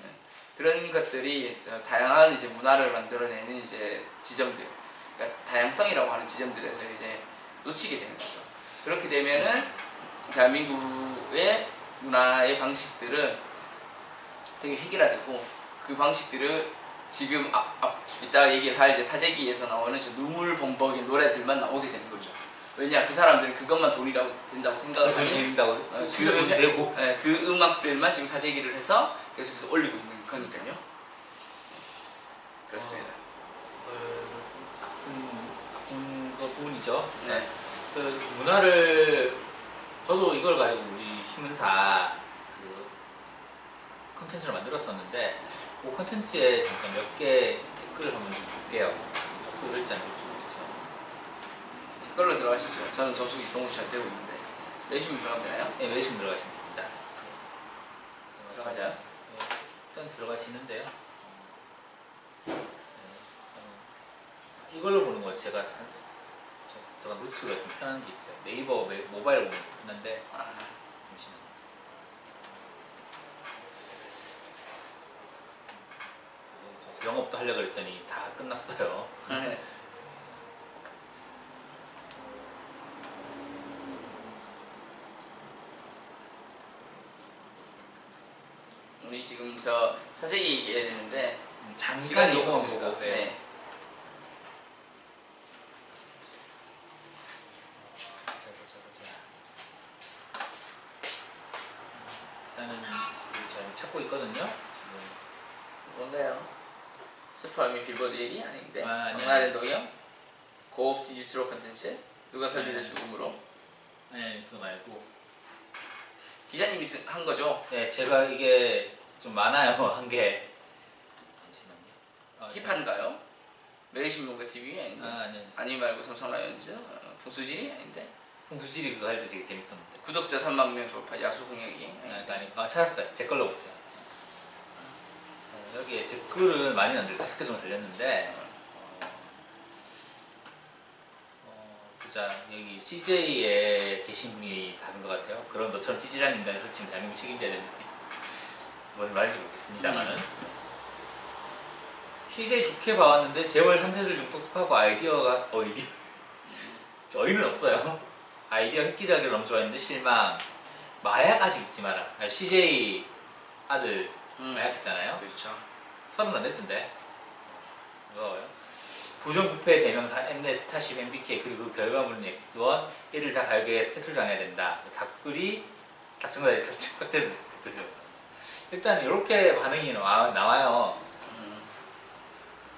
네. 그런 것들이 다양한 이제 문화를 만들어내는 이제 지점들, 그러니까 다양성이라고 하는 지점들에서 이제 놓치게 되는 거죠. 그렇게 되면은 대한민국의 문화의 방식들은 되게 획일화되고 그 방식들을 지금 이따 얘기를 할 이제 사재기에서 나오는 저 눈물 범벅의 노래들만 나오게 되는 거죠. 왜냐 그 사람들은 그것만 돈이라고 된다고 생각을 하니 된다고 진짜 돈이 되고 그 음악들만 지금 사재기를 해서 계속해서 올리고 있는 거니까요. 그렇습니다. 아픈 거 부분이죠. 네. 그 문화를 저도 이걸 가지고 우리 신문사 그 컨텐츠를 만들었었는데 그 컨텐츠에 잠깐 몇 개 댓글을 한번 좀 볼게요. 접속을 할지 안 할지 모르겠지만 댓글로 들어가시죠. 저는 접속이 너무 잘 되고 있는데 내시면 들어가면 되나요? 네, 메이신 들어가시면 됩니다. 들어가자. 네, 일단 들어가시는데요. 이걸로 보는 거 제가 노트가 좀 편한 게 있어요. 네이버 모바일 보면 편한데 잠시만요. 저 영업도 하려고 그랬더니 다 끝났어요. 네. 우리 지금 저 사재기 얘기해야 되는데 잠깐 시간이 요거만 없으니까. 보고 네. 보자. 일단은 제가 찾고 있거든요. 지금 뭔가요? 스프라미 빌보드 1위 아닌데? 아니야. 박나래 동영? 고업진 유튜브 컨텐츠? 누가 설비를 죽음으로? 아니 그거 말고 기자님이 한 거죠? 네 제가 이게 좀 많아요 한 게. 잠시만요. 힙한가요? 매일신문과 TV 아닌데? 아니 아니 말고 삼성라이온즈? 풍수진이 아닌데? 풍수지리 그거 할 때 되게 재밌었는데. 구독자 3만 명 돌파 야수 공약이 찾았어요. 제 걸로 볼게요. 자, 여기에 댓글은 많이 안 달려 5개 정도 달렸는데 보자 여기 CJ에 계신 분이 다른 것 같아요. 그런 너처럼 찌질한 인간을 설치면 대한민국 책임져야 되는데 뭔 말인지 모르겠습니다만은 CJ 좋게 봐왔는데 재벌 3세들 좀 똑똑하고 아이디어가 어이는 없어요. 아이디어 획기적으로 너무 좋아했는데 실망. 마약 아직 잊지 마라. CJ 아들 마약 했잖아요. 그렇죠. 30 안 됐던데. 무서워요. 부정부패 대명사 엠넷 스타쉽 MBK 그리고 그 결과물은 X1 이를 다 가요계에 세출당해야 된다. 댓글이 작성자의 삭제된 댓글이요. 일단 이렇게 반응이 나와요.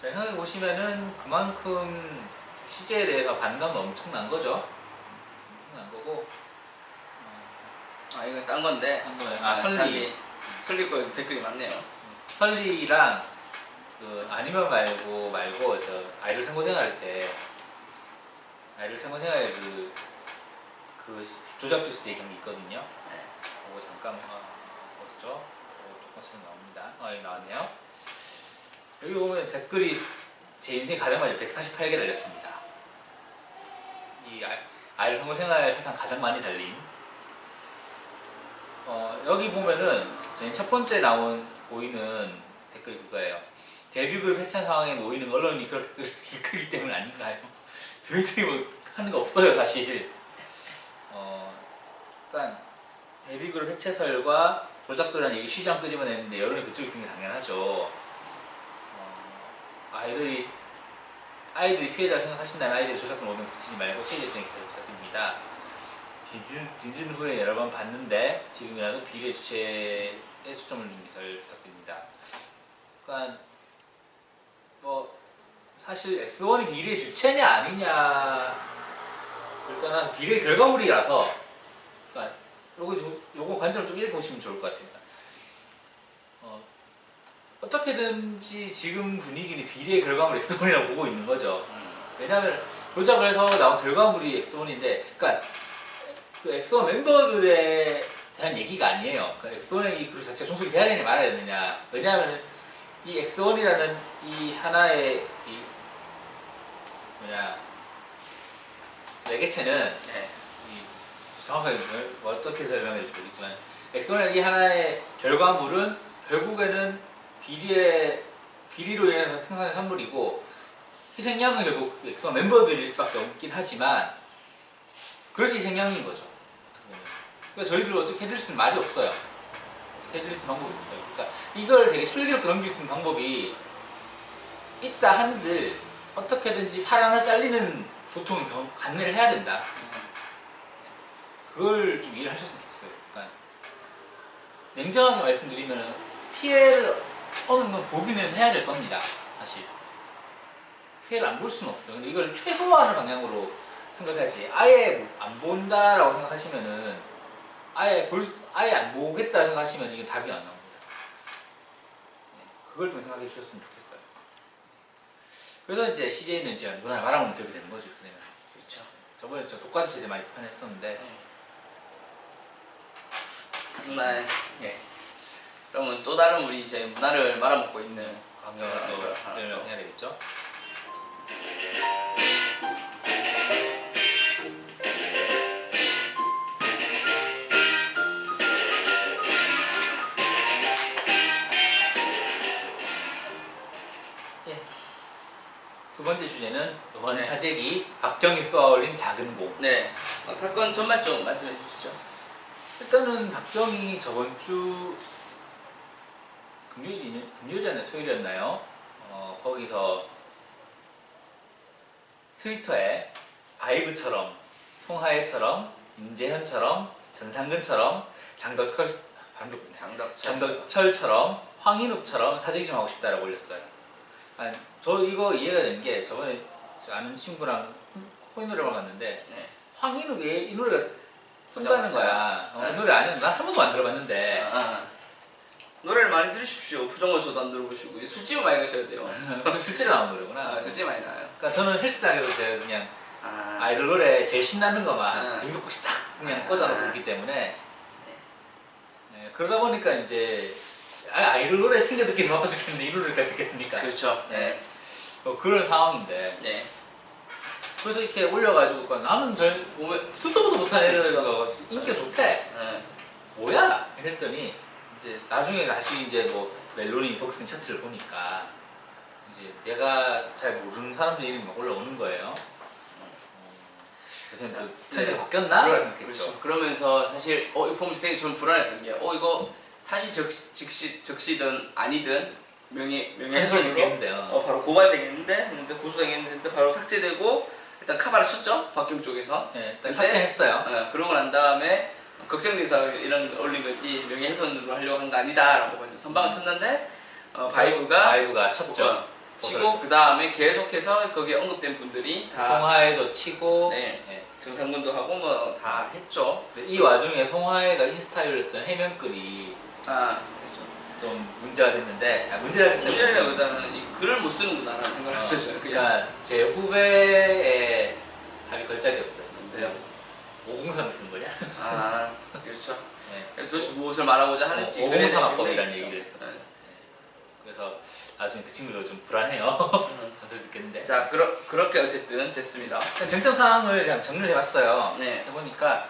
생각해 보시면은 그만큼 CJ에 대해서 반감은 엄청난 거죠. 엄청난 거고. 이건 딴 건데. 한 거예요. 설리 거 댓글이 많네요. 설리랑 그 아니면 말고 저 아이돌 생고생활 때 아이돌 생고생활 그 조작 뉴스 얘기한 게 있거든요. 네. 그거 잠깐 보죠. 조금씩 나옵니다. 여기 나왔네요. 여기 보면 댓글이 제 인생 가장 많이 148개 달렸습니다. 이 아이돌 생고생활 사상 가장 많이 달린. 여기 보면은 첫 번째 보이는 댓글이 그거예요. 데뷔그룹 해체 상황에 놓이는 언론이 그렇게 크기 때문 아닌가요? 저희들이 뭐 하는 거 없어요 사실. 그러니까 데뷔그룹 해체설과 조작도라는 얘기 시장 끄집어내는데 여론이 그쪽이 굉장히 당연하죠. 아이들이 피해자를 생각하신다면 아이들이 조작권 오면 붙이지 말고 피해자 입장에 기사를 부탁드립니다. 뒷진 후에 여러 번 봤는데 지금이라도 비례 주체에 초점을 둔 기사를 부탁드립니다. 그러니까 사실 X1이 비례 주체냐 아니냐 일단은 비례 결과물이라서 그러니까 요거 관점을 좀 이렇게 보시면 좋을 것 같아요. 어떻게든지 지금 분위기는 비례 결과물 X1이라고 보고 있는 거죠. 왜냐하면 조작을 해서 나온 결과물이 X1인데 그러니까 그 X1 멤버들에 대한 얘기가 아니에요. 그 X1이 그룹 자체가 종속이 돼야 되느냐 말아야 되느냐. 왜냐하면 이 X1이라는 이 하나의 매개체는 정확하게 어떻게 설명할지 모르겠지만 X1이라는 이 하나의 결과물은 결국에는 비리로 인해서 생산된 산물이고 희생양은 결국 X1 멤버들일 수밖에 없긴 하지만 그래서 희생양인 거죠. 그러니까 저희들 어떻게 해드릴 수 있는 말이 없어요. 어떻게 해드릴 수 있는 방법이 없어요. 그러니까 이걸 되게 슬기롭게 넘길 수 있는 방법이 있다 한들 어떻게든지 팔 하나 잘리는 고통을 감내를 해야 된다. 그걸 좀 이해를 하셨으면 좋겠어요. 그러니까 냉정하게 말씀드리면 피해를 어느 정도 보기는 해야 될 겁니다. 사실 피해를 안 볼 수는 없어요. 근데 이걸 최소화하는 방향으로 생각해야지. 아예 안 본다라고 생각하시면은 아예 안 보겠다 생각하시면 이게 답이 안 나옵니다. 그걸 좀 생각해 주셨으면 좋겠어요. 그래서 이제 CJ는 이제 문화를 말아먹는 기업이 되는 거죠. 이렇게 되면. 그렇죠. 저번에 저 독과점세 이제 많이 비판했었는데. 네. 예. 그러면 또 다른 우리 이제 문화를 말아먹고 있는 환경을 또 설명해야 되겠죠. 예. 두 번째 주제는 이번 네. 차제기 박정희 쏘아올린 작은 공. 네. 사건 전말 좀 말씀해 주시죠. 일단은 박정희 저번 주 금요일이었나 토요일이었나요? 거기서 트위터에 바이브처럼 송하예처럼 임재현처럼 전상근처럼 장덕철처럼 황인욱처럼 사재기 좀 하고 싶다라고 올렸어요. 아니, 저 이거 이해가 되는 게 저번에 저 아는 친구랑 코인 노래방 갔는데 네. 황인욱의 이 노래가 뜬다는 거야. 이 노래 아니야. 난 한 번도 안 들어봤는데. 노래를 많이 들으십시오. 부정을 저도 안 들어보시고 술집을 많이 가셔야 돼요. 그 실제로 나온 노래구나. 술집 많이 나요. 그러니까 저는 헬스장에서 제가 그냥 아이돌 노래 제일 신나는 것만 김덕국씨 딱 그냥 꽂아놓고 있기 때문에 네, 그러다 보니까 이제 아이돌 노래 챙겨 듣기 더 바빠 죽겠는데 이 노래를 듣겠습니까? 그렇죠. 네. 그런 상황인데 네. 그래서 이렇게 올려가지고 나는 듣도보도 못한 애가 인기가 좋대. 네. 뭐야? 이랬더니 이제 나중에 다시 이제 뭐 멜로니 복싱 차트를 보니까 이제 내가 잘 모르는 사람들 이름이 막 올라오는 거예요. 그래서 또 트렌드가 바뀌었나? 생각했죠. 그렇죠. 그러면서 사실 이거 보면서 되게 좀 불안했던 게 이거 사실 적시든 아니든 명예훼손으로 되겠는데요. 바로 고발되겠는데 했는데 고소되겠는데 바로 삭제되고 일단 카바를 쳤죠. 박경 쪽에서. 네, 일단 삭제했어요. 그러고 난 다음에 걱정돼서 이런 거 올린 거지 명예훼손으로 하려고 한 거 아니다라고 먼저 선방을 쳤는데 바이브가 쳤죠. 치고 그 다음에 계속해서 거기에 언급된 분들이 다 송하예도 치고 네. 정상군도 하고 뭐 다 했죠. 이 와중에 송하예가 인스타에 올렸던 해명글이 그렇죠. 좀 문제가 됐는데 문제가 됐기 때문에 문제보다는 이 글을 못 쓰는구나라는 생각을 했어요. 그러니까 제 후배의 답이 걸작이었어요. 근데요. 503을 쓴 거냐? 그렇죠. 네. 도대체 무엇을 말하고자 하는지 503합법이라는 얘기를 했었죠. 네. 네. 그래서 나중에 그 친구도 좀 불안해요. 한 소리 듣겠는데. 자, 그렇게 어쨌든 됐습니다. 쟁점 사항을 그냥 정리를 해봤어요. 네. 해보니까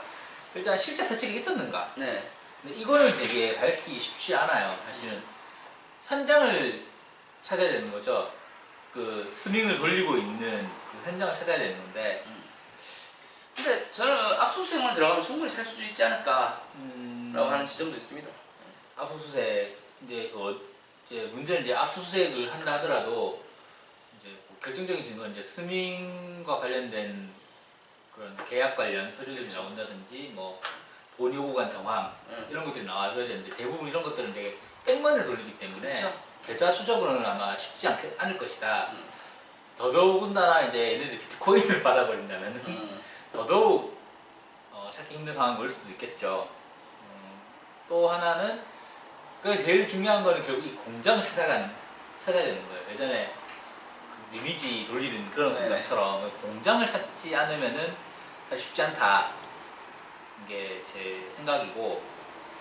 일단 실제 사측이 있었는가? 네. 근데 이거는 되게 밝히기 쉽지 않아요. 사실은 현장을 찾아야 되는 거죠. 그 스밍을 돌리고 있는 그 현장을 찾아야 되는 건데. 근데 저는 압수수색만 들어가면 충분히 찾을 수 있지 않을까라고 하는 지점도 있습니다. 압수수색 이제 이제 문제는 이제 압수수색을 한다 하더라도 이제 뭐 결정적인 증거는 이제 스밍과 관련된 그런 계약 관련 서류들이 나온다든지 뭐 돈 요구 간 정황 이런 것들이 나와줘야 되는데 대부분 이런 것들은 되게 백만을 돌리기 때문에 계좌 추적은 아마 쉽지 않을 것이다. 더더군다나 이제 얘네들 비트코인을 받아버린다면 더더욱 찾기 힘든 상황이 올 수도 있겠죠. 또 하나는 그 제일 중요한 거는 결국 이 공장을 찾아야 되는 거예요. 예전에 그 리니지 돌리는 그런 것처럼 공장을 찾지 않으면은 쉽지 않다. 이게 제 생각이고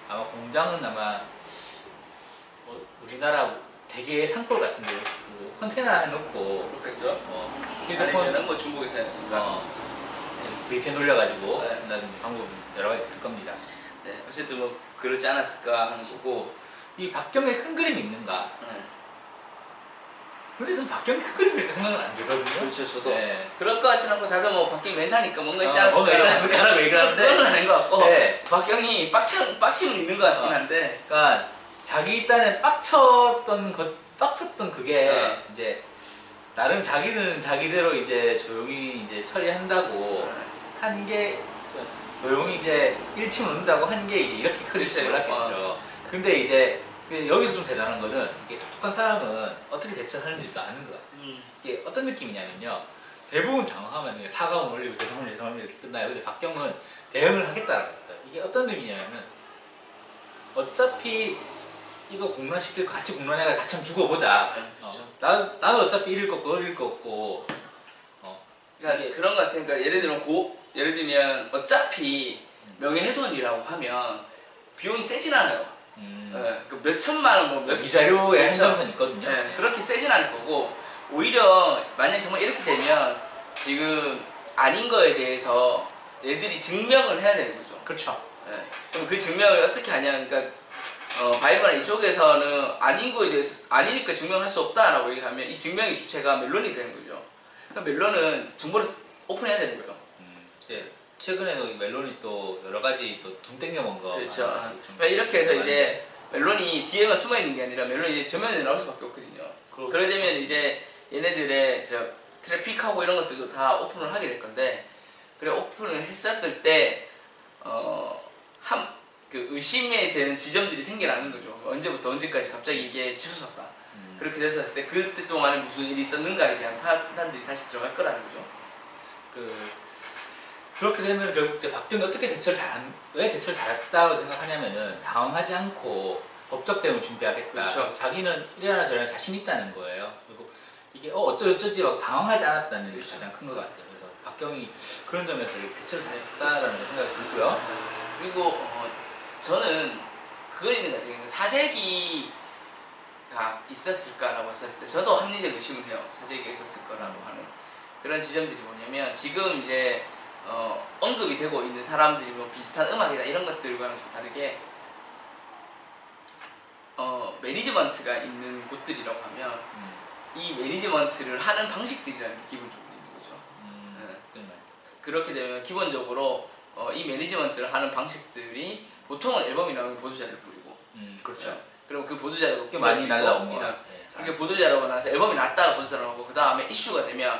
아마 공장은 아마 우리나라 대개 산골 같은데 그 컨테이너 안에 넣고 그렇겠죠. 휴대폰 아니면은 뭐 중국에서 해요. VPN 돌려가지고 네. 한다는 방법 여러 가지 있을 겁니다. 네, 어쨌든 뭐 그러지 않았을까 하는 거고. 이 박경의 큰 그림이 있는가? 근데 저는 박경희 큰 그림 그릴 때 생각은 안 들거든요. 그렇죠, 저도. 네. 그럴 것 같진 않고 다들 뭐 박경희 맨사니까 뭔가 있지 뭔가 있지 않았을까 않을까라고 얘기를 하는데 그건 아닌 것 같고 네. 박경희 빡침은 있는 것 같긴 한데 그러니까 자기 딴에 빡쳤던 그게 네. 이제 나름 자기는 자기대로 이제 조용히 이제 처리한다고 한 게 조용히 이제 일침을 놓는다고 한 게 이제 이렇게 클릴지 글쎄요. 몰랐겠죠. 근데 이제 여기서 좀 대단한 거는 이게 똑똑한 사람은 어떻게 대처하는지도 아는 것 같아요. 이게 어떤 느낌이냐면요. 대부분 당황하면 그냥 사과문 올리고 죄송합니다 이렇게 끝나요. 근데 박경은 대응을 하겠다라고 했어요. 이게 어떤 의미냐면은 어차피 이거 공론시키고 같이 공론해가 같이 한번 죽어보자. 그렇죠. 나도 어차피 이럴 거 그거 잃을 거 없고. 그러니까 이게- 그런 것 같아요. 그러니까 예를 들면 어차피 명예훼손이라고 하면 비용이 세진 않아요. 그 몇 천만 원, 뭐 몇, 위자료에 그렇죠. 한정선 있거든요. 네, 그렇게 세진 않을 거고 오히려 만약에 정말 이렇게 되면 지금 아닌 거에 대해서 애들이 증명을 해야 되는 거죠. 그렇죠. 네. 그럼 그 증명을 어떻게 하냐? 그러니까 바이브나 이쪽에서는 아닌 거에 대해서 아니니까 증명할 수 없다라고 얘기를 하면 이 증명의 주체가 멜론이 되는 거죠. 그러니까 멜론은 정보를 오픈해야 되는 거예요. 네. 최근에도 이 멜론이 또 여러 가지 또 돈 땡겨먹은 거. 그렇죠. 많아가지고 좀 그러니까 이렇게 해서 많은데. 이제 멜론이 뒤에만 숨어 있는 게 아니라 멜론이 이제 전면에 나올 수밖에 없거든요. 그렇죠. 그러게 되면 이제 얘네들의 트래픽하고 이런 것들도 다 오픈을 하게 될 건데 그래 오픈을 했었을 때 그 의심이 되는 지점들이 생겨나는 거죠. 언제부터 언제까지 갑자기 이게 치솟았다. 그렇게 됐었을 때 그때 동안에 무슨 일이 있었는가에 대한 판단들이 다시 들어갈 거라는 거죠. 그렇게 되면 결국 때 박근혜 어떻게 왜 대처를 잘했다고 생각하냐면은 당황하지 않고 법적 대응을 준비하겠다. 그렇죠. 자기는 이래나 저래나 자신 있다는 거예요. 그리고 이게 어쩌지 막 당황하지 않았다는 게 그렇죠. 가장 큰 것 같아요. 그래서 박경희 그런 점에서 되게 대처를 잘했다라는 생각이 들고요. 그리고 저는 그건 있는 것 같아요. 그러니까 사재기가 있었을까라고 했을 때 저도 합리적 의심을 해요. 사재기가 있었을 거라고 하는 그런 지점들이 뭐냐면 지금 이제 언급이 되고 있는 사람들이 뭐 비슷한 음악이다 이런 것들과는 좀 다르게 매니지먼트가 있는 곳들이라고 하면 이 매니지먼트를 하는 방식들이라는 게 기본적으로 있는 거죠. 그렇게 되면 기본적으로 이 매니지먼트를 하는 방식들이 보통은 앨범이 나오면 보도자료를 뿌리고 그렇죠. 그럼 그 보도자료가 꽤 많이 뿌려지고, 날라옵니다. 네, 이게 보도자료가 나와서 앨범이 났다가 보도자료가 나오고 그 다음에 이슈가 되면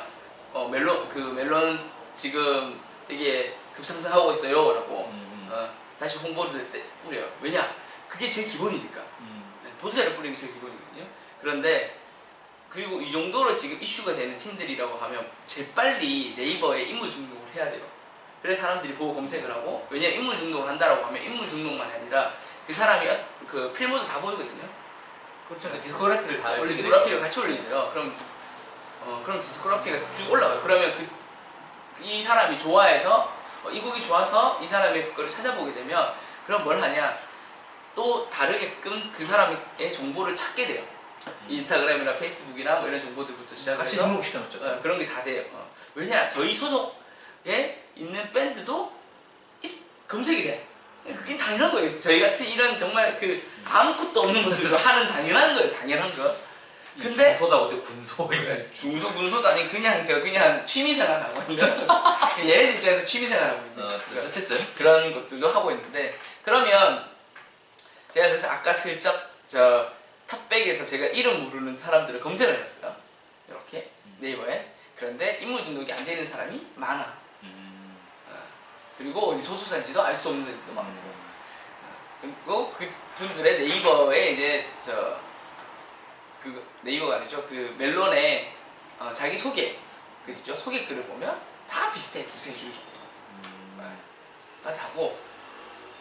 멜론 지금 되게 급상승하고 있어요라고 다시 홍보를 뿌려요. 왜냐? 그게 제일 기본이니까. 보도자료 뿌리는 게 제일 기본이거든요. 그런데 그리고 이 정도로 지금 이슈가 되는 팀들이라고 하면 재빨리 네이버에 인물 등록을 해야 돼요. 그래서 사람들이 보고 검색을 하고 왜냐면 인물 등록을 한다라고 하면 인물 등록만이 아니라 그 사람이 그 필모도 다 보이거든요. 그렇죠. 디스코그래피를 다 올리게 디스코그래피를 같이 올리게요. 그럼 디스코그래피가 쭉 올라가요. 그러면 이 사람이 좋아해서 이 곡이 좋아서 이 사람의 거를 찾아보게 되면 그럼 뭘 하냐? 또 다르게끔 그 사람의 정보를 찾게 돼요. 인스타그램이나 페이스북이나 뭐 이런 정보들부터 시작해서 같이 등록시켜놓죠. 그런 게 다 돼요. 왜냐? 저희 소속에 있는 밴드도 검색이 돼. 그게 당연한 거예요. 저희 같은 이런 정말 아무것도 없는 분들도 하는 당연한 거예요. 당연한 거. 근데 군소다 못해 군소. 중소군소도 아니 그냥 취미생활 하고 있는 얘네들 입장에서 취미생활 하고 있는 어쨌든 그런 것들도 하고 있는데 그러면 제가 그래서 아까 슬쩍 탑백에서 제가 이름 모르는 사람들을 검색을 해봤어요. 이렇게 네이버에. 그런데 인물 등록이 안 되는 사람이 많아. 그리고 어디 소속사인지도 알 수 없는 애들도 많고. 그리고 그 분들의 네이버에 이제 네이버가 아니죠. 그 멜론의 자기 소개 그 있죠. 소개 글을 보면 다 비슷해. 두세 줄 정도. 다고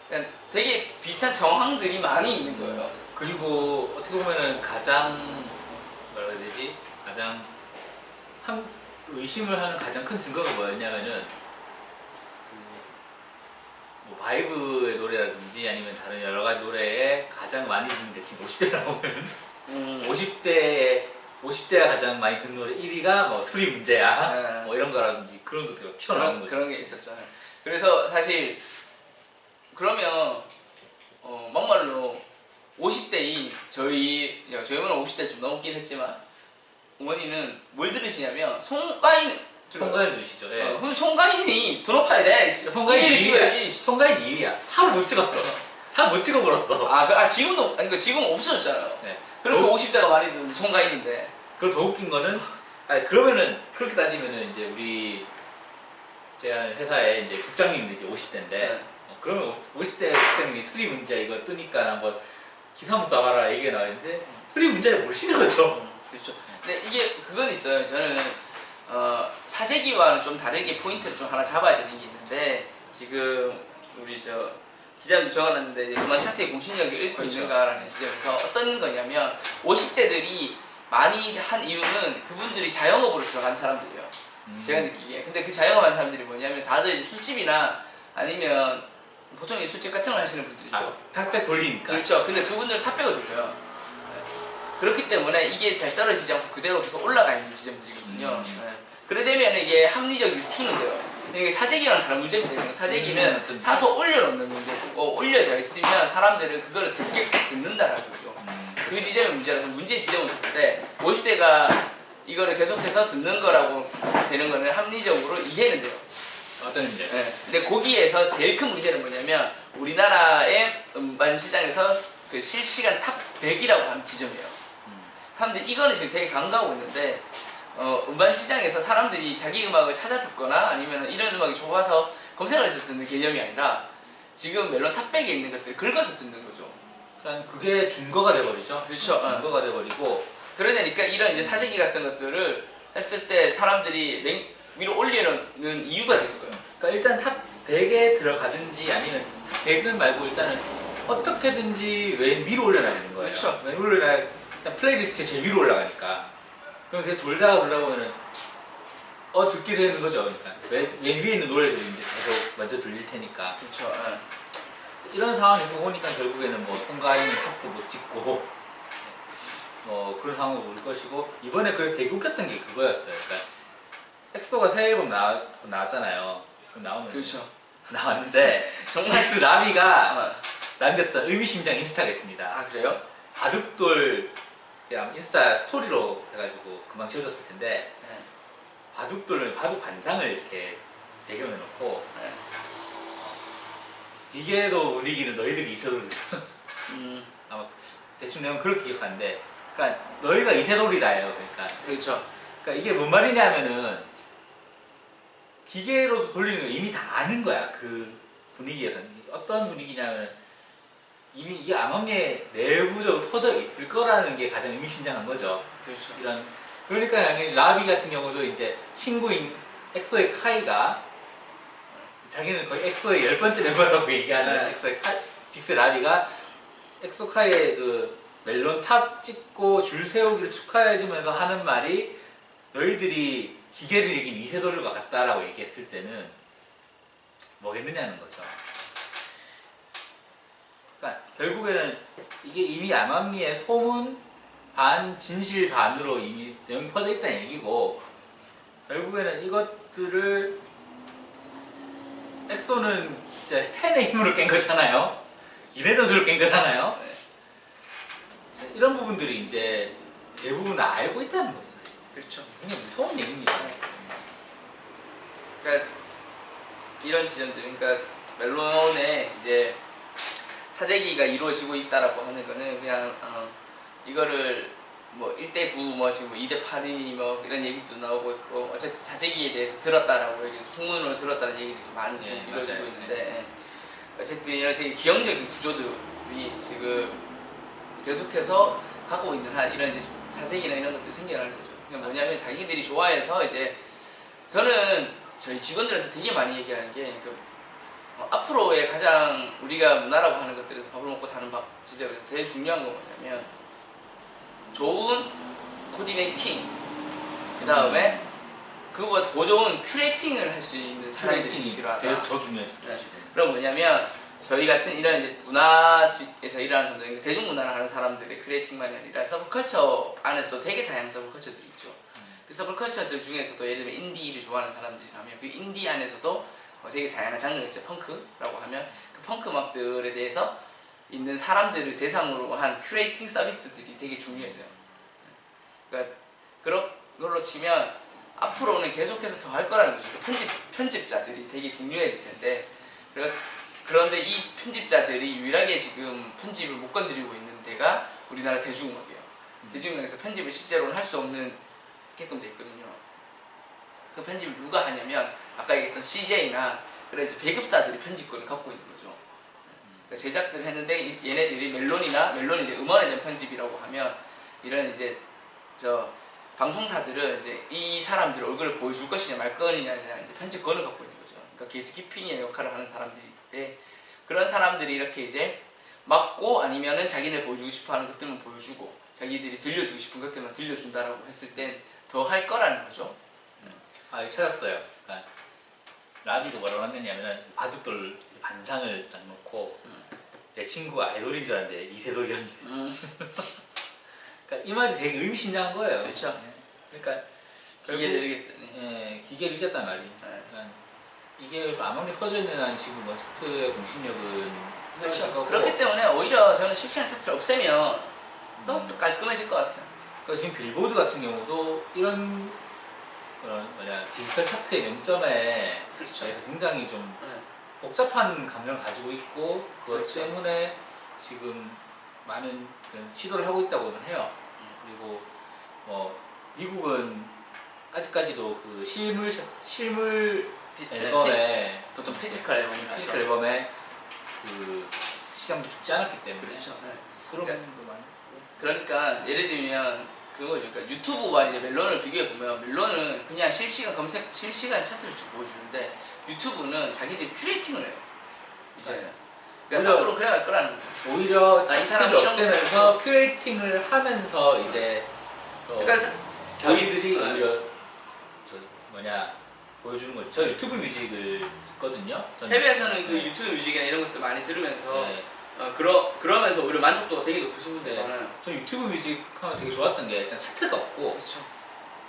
그냥 되게 비슷한 정황들이 많이 있는 거예요. 그리고 어떻게 보면은 가장 뭐라 해야 되지? 가장 의심을 하는 가장 큰 증거가 뭐였냐면은 뭐 바이브의 노래라든지 아니면 다른 여러 가지 노래에 가장 많이 듣는 게 지금 50대 나오면 50대가 가장 많이 듣는 노래 1위가 뭐 술이 문제야 뭐 이런 거라든지 그런 것도 튀어나오는 거죠. 그런 게 있었죠. 그래서 사실 그러면 막말로 50대인 저희는 50대 좀 넘긴 했지만 어머니는 뭘 들으시냐면 송가인 송가인 들으시죠? 예. 그럼 송가인이 돈 높아야 돼. 송가인 1위를 2위야. 찍어야지. 송가인 2위야. 하루 못 찍었어. 하루 못 찍어버렸어. 지금도 아니 그 지금 없어졌잖아요. 네. 그렇게 50대가 많이 드는 송가인인데. 그리고 더 웃긴 거는 그러면은 그렇게 따지면은 이제 우리 제가 회사에 이제 국장님들 이제 50대인데 네. 그러면 50대 국장님이 수리 문제 이거 뜨니까 한번 기사 한번 써봐라 얘기가 나왔는데 수리 문제를 모르시는 거죠. 그렇죠. 근데 이게 그건 있어요. 저는 사재기와는 좀 다르게 포인트를 좀 하나 잡아야 되는 게 있는데 지금 우리 저 기자님도 적어놨는데 이제 음악 차트의 공신력을 잃고 그렇죠. 있는가라는 지점에서 어떤 거냐면 50대들이 많이 한 이유는 그분들이 자영업으로 들어간 사람들이에요. 제가 느끼기에. 근데 그 자영업하는 사람들이 뭐냐면 다들 이제 술집이나 아니면 보통 이 술집 같은 걸 하시는 분들이죠. 탁백 돌리니까. 그렇죠. 근데 그분들은 탑백을 돌려요. 네. 그렇기 때문에 이게 잘 떨어지지 않고 그대로 계속 올라가 있는 지점들이거든요. 네. 그래 되면 이게 합리적 유추는 돼요. 근데 이게 사재기랑 다른 문제입니다. 사재기는 사서 올려놓는 문제고 올려져 있으면 사람들은 그거를 듣는다라는 거죠. 그 지점의 문제라서 문제 지점은 좋은데 50대가 이거를 계속해서 듣는 거라고 되는 거는 합리적으로 이해는 돼요. 어떤 문제? 네. 근데 거기에서 제일 큰 문제는 뭐냐면 우리나라의 음반 시장에서 그 실시간 탑 100이라고 하는 지점이에요. 사람들이 이거는 지금 되게 강조하고 있는데 음반 시장에서 사람들이 자기 음악을 찾아 듣거나 아니면 이런 음악이 좋아서 검색을 해서 듣는 개념이 아니라 지금 멜론 탑 100에 있는 것들을 긁어서 듣는 거죠. 그러니까 그게 준거가 돼버리죠. 그렇죠. 준거가 돼버리고 그러니까 이런 이제 사재기 같은 것들을 했을 때 사람들이 위로 올리는 이유가 되는 거예요. 그러니까 일단 탑 100에 들어가든지 아니면 탑 100은 말고 일단은 어떻게든지 왼 위로 올려놔야 되는 거예요. 그렇죠. 왼 위로 올려놔야 플레이리스트에 제일 위로 올라가니까. 그럼 그게 돌다 보면은 듣게 되는 거죠. 그러니까 왼 위에 있는 노래들이 이제 계속 먼저 들릴 테니까. 그렇죠. 이런 상황에서 오니까 결국에는 뭐 송가인이 탑도 못 찍고 뭐 그런 상황으로 올 것이고 이번에 그래서 되게 웃겼던 게 그거였어요. 그러니까 엑소가 새 앨범 나왔잖아요. 나오면 그렇죠. 나왔는데 정말 그 라비가 남겼던 의미심장 인스타가 있습니다. 아 그래요? 바둑돌 그냥 인스타 스토리로 해가지고 금방 지워졌을 텐데 네. 바둑돌을 바둑 관상을 이렇게 배경에 놓고 네. 이게도 분위기는 너희들이 이세돌이 아마 대충 내용 그렇게 기억하는데 그러니까 너희가 이세돌이다예요. 그렇죠. 그러니까 이게 뭔 말이냐면은 기계로 돌리는 거 이미 다 아는 거야. 그 분위기에서는 어떤 분위기냐면 이미 이게 암암리에 내부적으로 퍼져 있을 거라는 게 가장 의미심장한 거죠. 그렇죠. 그러니까 당연히 라비 같은 경우도 이제 친구인 엑소의 카이가 자기는 거의 엑소의 10번째 멤버라고 얘기하는 네. 엑소의 빅스 라비가 엑소 카이의 그 멜론 탑 찍고 줄 세우기를 축하해주면서 하는 말이 너희들이 기계를 이긴 이세돌과 같다라고 얘기했을 때는 뭐겠느냐는 거죠. 그러니까 결국에는 이게 이미 암암리에 소문 반 진실 반으로 이미 내용이 퍼져 있다는 얘기고 결국에는 이것들을 엑소는 이제 팬의 힘으로 깬 거잖아요. 기내전술로 깬 거잖아요. 이런 부분들이 이제 대부분 알고 있다는 거죠. 그렇죠. 굉장히 무서운 얘기입니다. 그러니까 이런 지점들, 그러니까 멜론에 이제 사재기가 이루어지고 있다라고 하는 거는 그냥 이거를 뭐 1대9 뭐 지금 2대8이 뭐 이런 얘기도 나오고 있고 어쨌든 사재기에 대해서 들었다라고 얘기, 소문을 들었다는 얘기들도 많이 좀 네, 이루어지고 맞아요. 있는데 어쨌든 이런 되게 기형적인 구조들이 지금 계속해서 갖고 있는 한 이런 이제 사재기나 이런 것들이 생겨나는 거죠. 그러니까 뭐냐면 자기들이 좋아해서 이제 저는 저희 직원들한테 되게 많이 얘기하는 게 앞으로의 가장 우리가 문화라고 하는 것들에서 밥을 먹고 사는 지점에서 제일 중요한 건 뭐냐면 좋은 코디네이팅 그 다음에 그거보다 더 좋은 큐레이팅을 할 수 있는 사람들이 필요하다. 되게 더 중요하죠. 네. 그럼 뭐냐면 저희 같은 이런 이제 문화직에서 일하는 사람들, 그러니까 대중문화를 하는 사람들의 큐레이팅만이 아니라 서브컬처 안에서도 되게 다양한 서브컬처들이 있죠. 그 서브컬처들 중에서도 예를 들면 인디를 좋아하는 사람들이라면 그 인디 안에서도 되게 다양한 장르가 있어요. 펑크라고 하면 그 펑크 음악들에 대해서 있는 사람들을 대상으로 한 큐레이팅 서비스들이 되게 중요해져요. 그러니까 그런 걸로 치면 앞으로는 계속해서 더 할 거라는 거죠. 편집자들이 되게 중요해질 텐데 그런데 이 편집자들이 유일하게 지금 편집을 못 건드리고 있는 데가 우리나라 대중음악이에요. 대중음악에서 편집을 실제로는 할 수 없는 게끔 돼 있거든요. 그 편집을 누가 하냐면 아까 얘기했던 CJ나 그래 이제 배급사들이 편집권을 갖고 있는 거죠. 그러니까 제작들을 했는데 얘네들이 멜론이 이제 음원에 대한 편집이라고 하면 이런 이제 저 방송사들은 이제 이 사람들의 얼굴을 보여줄 것이냐 말 것이냐 이제 편집권을 갖고 있는 거죠. 그러니까 게이트키핑의 역할을 하는 사람들인데 그런 사람들이 이렇게 이제 막고 아니면은 자기네 보여주고 싶어하는 것들만 보여주고 자기들이 들려주고 싶은 것들만 들려준다라고 했을 땐 더 할 거라는 거죠. 아, 이거 찾았어요. 그러니까 라비도 뭐라고 했냐면은 바둑돌 반상을 딱 놓고 내 친구가 아이돌인 줄 알았는데 이세돌이었네. 그러니까 이 말이 되게 의미심장한 거예요. 그렇죠. 네. 그러니까 기계를 이겼더니. 예, 기계를 이겼단 말이. 그러니까 이게 아무리 퍼져 있는 한 지금 뭐 차트의 공신력은 그렇죠. 그렇기 때문에 오히려 저는 실시간 차트를 없애면 또 깔끔해질 것 같아요. 그러니까 지금 빌보드 같은 경우도 이런 그런 디지털 차트의 명점에 그렇죠. 대해서 굉장히 좀 네. 복잡한 감정을 가지고 있고 그것 그렇죠. 때문에 지금 많은 시도를 하고 있다고는 해요. 그리고 뭐 미국은 아직까지도 그 실물 앨범에 보통 피지컬 앨범이 피지컬 앨범에 그 시장도 죽지 않았기 때문에 그렇죠. 네. 그런 그러니까- 부분도 많이 있고. 그러니까 예를 들면 그거죠. 그러니까 유튜브와 이제 멜론을 비교해 보면 멜론은 그냥 실시간 차트를 쭉 보여주는데 유튜브는 자기들이 큐레이팅을 해요. 이제는. 그러니까 오히려- 앞으로 그래 갈 거라는 거죠. 오히려 이 사람이 차트를 이런 없애면서 큐레이팅을 하면서 이제 그러니까 자기들이 네. 오히려 저 보여주는 거죠. 저 유튜브 뮤직을 듣거든요. 저는. 해외에서는 그 네. 유튜브 뮤직이나 이런 것들 많이 들으면서 네. 그러면서 오히려 만족도가 되게 높으신 분들이 네. 많아요. 저 유튜브 뮤직 하면 되게 좋았던 게 일단 차트가 없고 그렇죠.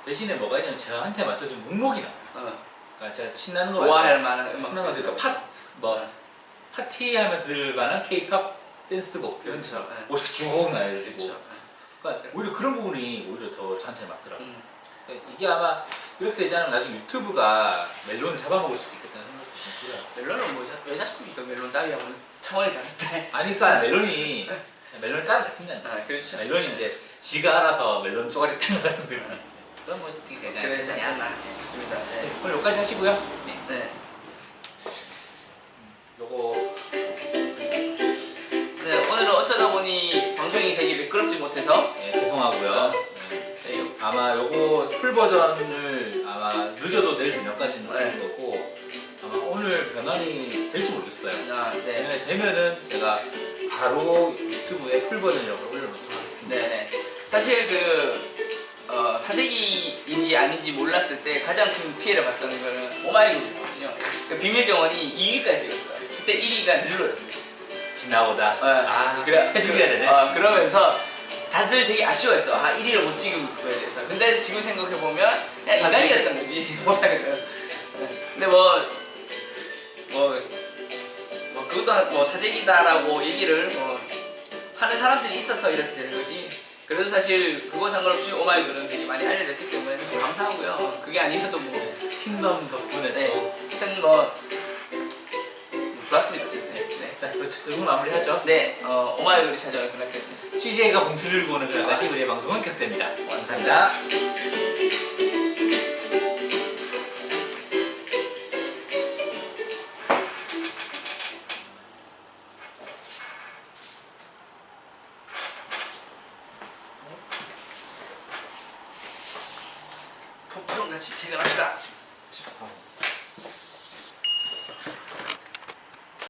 대신에 뭐가 있냐면 저한테 맞춰준 목록이 나와요. 그러니까 제가 신나는 거 좋아할 만한 신나는 음악들. 거 그러니까 파티하면서 들을 만한 K-팝 댄스곡 그렇죠. 네. 50개 쭉 나와가지고 그렇죠. 그러니까 오히려 그런 부분이 오히려 더 저한테 맞더라고요. 음. 그러니까 이게 아마 이렇게 되지 않으면 나중에 유튜브가 멜론을 잡아먹을 수도 있겠다는 생각도 좀 들어요. 멜론은 뭐 왜 잡습니까? 멜론 따위하고는 차원이 다른데. 아니 그러니까 멜론이 따라 잡힌다는 거야. 아 그렇죠. 멜론이 이제 지가 알아서 멜론 쪼가리 탕나가는 거지. 그런 거 되게 잘 그래야지 않겠냐. 않나 싶습니다. 네. 오늘 여기까지 하시고요. 네. 네. 요거 네, 오늘은 어쩌다 보니 방송이 되게 매끄럽지 못해서 죄송하고요. 네. 네, 아마 요거 풀 버전을 아마 늦어도 내일 저녁까지는 네. 할 거고 아마 오늘 변환이 될지 모르겠어요. 네. 만약에 되면은 제가 바로 유튜브에 풀 버전이라고 올려놓도록 하겠습니다. 네네. 사실 사재기인지 아닌지 몰랐을 때 가장 큰 피해를 봤던 거는 오마이걸이거든요. 그 비밀정원이 2위까지 찍었어요. 그때 1위가 늘어졌어요. 지나오다. 그래, 해주셔야 되네. 그러면서 다들 되게 아쉬워했어. 1위를 못 찍은 거에 대해서. 근데 지금 생각해보면 그냥 인간이었던 거지. 근데 그것도 사재기다라고 얘기를 하는 사람들이 있어서 이렇게 되는 거지. 그래도 사실 그거 상관없이 오마이걸은 되게 많이 알려졌기 때문에 되게 감사하고요. 그게 아니어도 킹덤 덕분에 큰 좋았습니다, 진짜. 네. 자, 그렇죠. 이거 마무리하죠. 네, 오마이걸이 찾아오는 그날까지. CJ가 봉투를 들고 오는 그날까지 우리의 방송은 계속됩니다. 고맙습니다. 폭풍같이 퇴근합시다.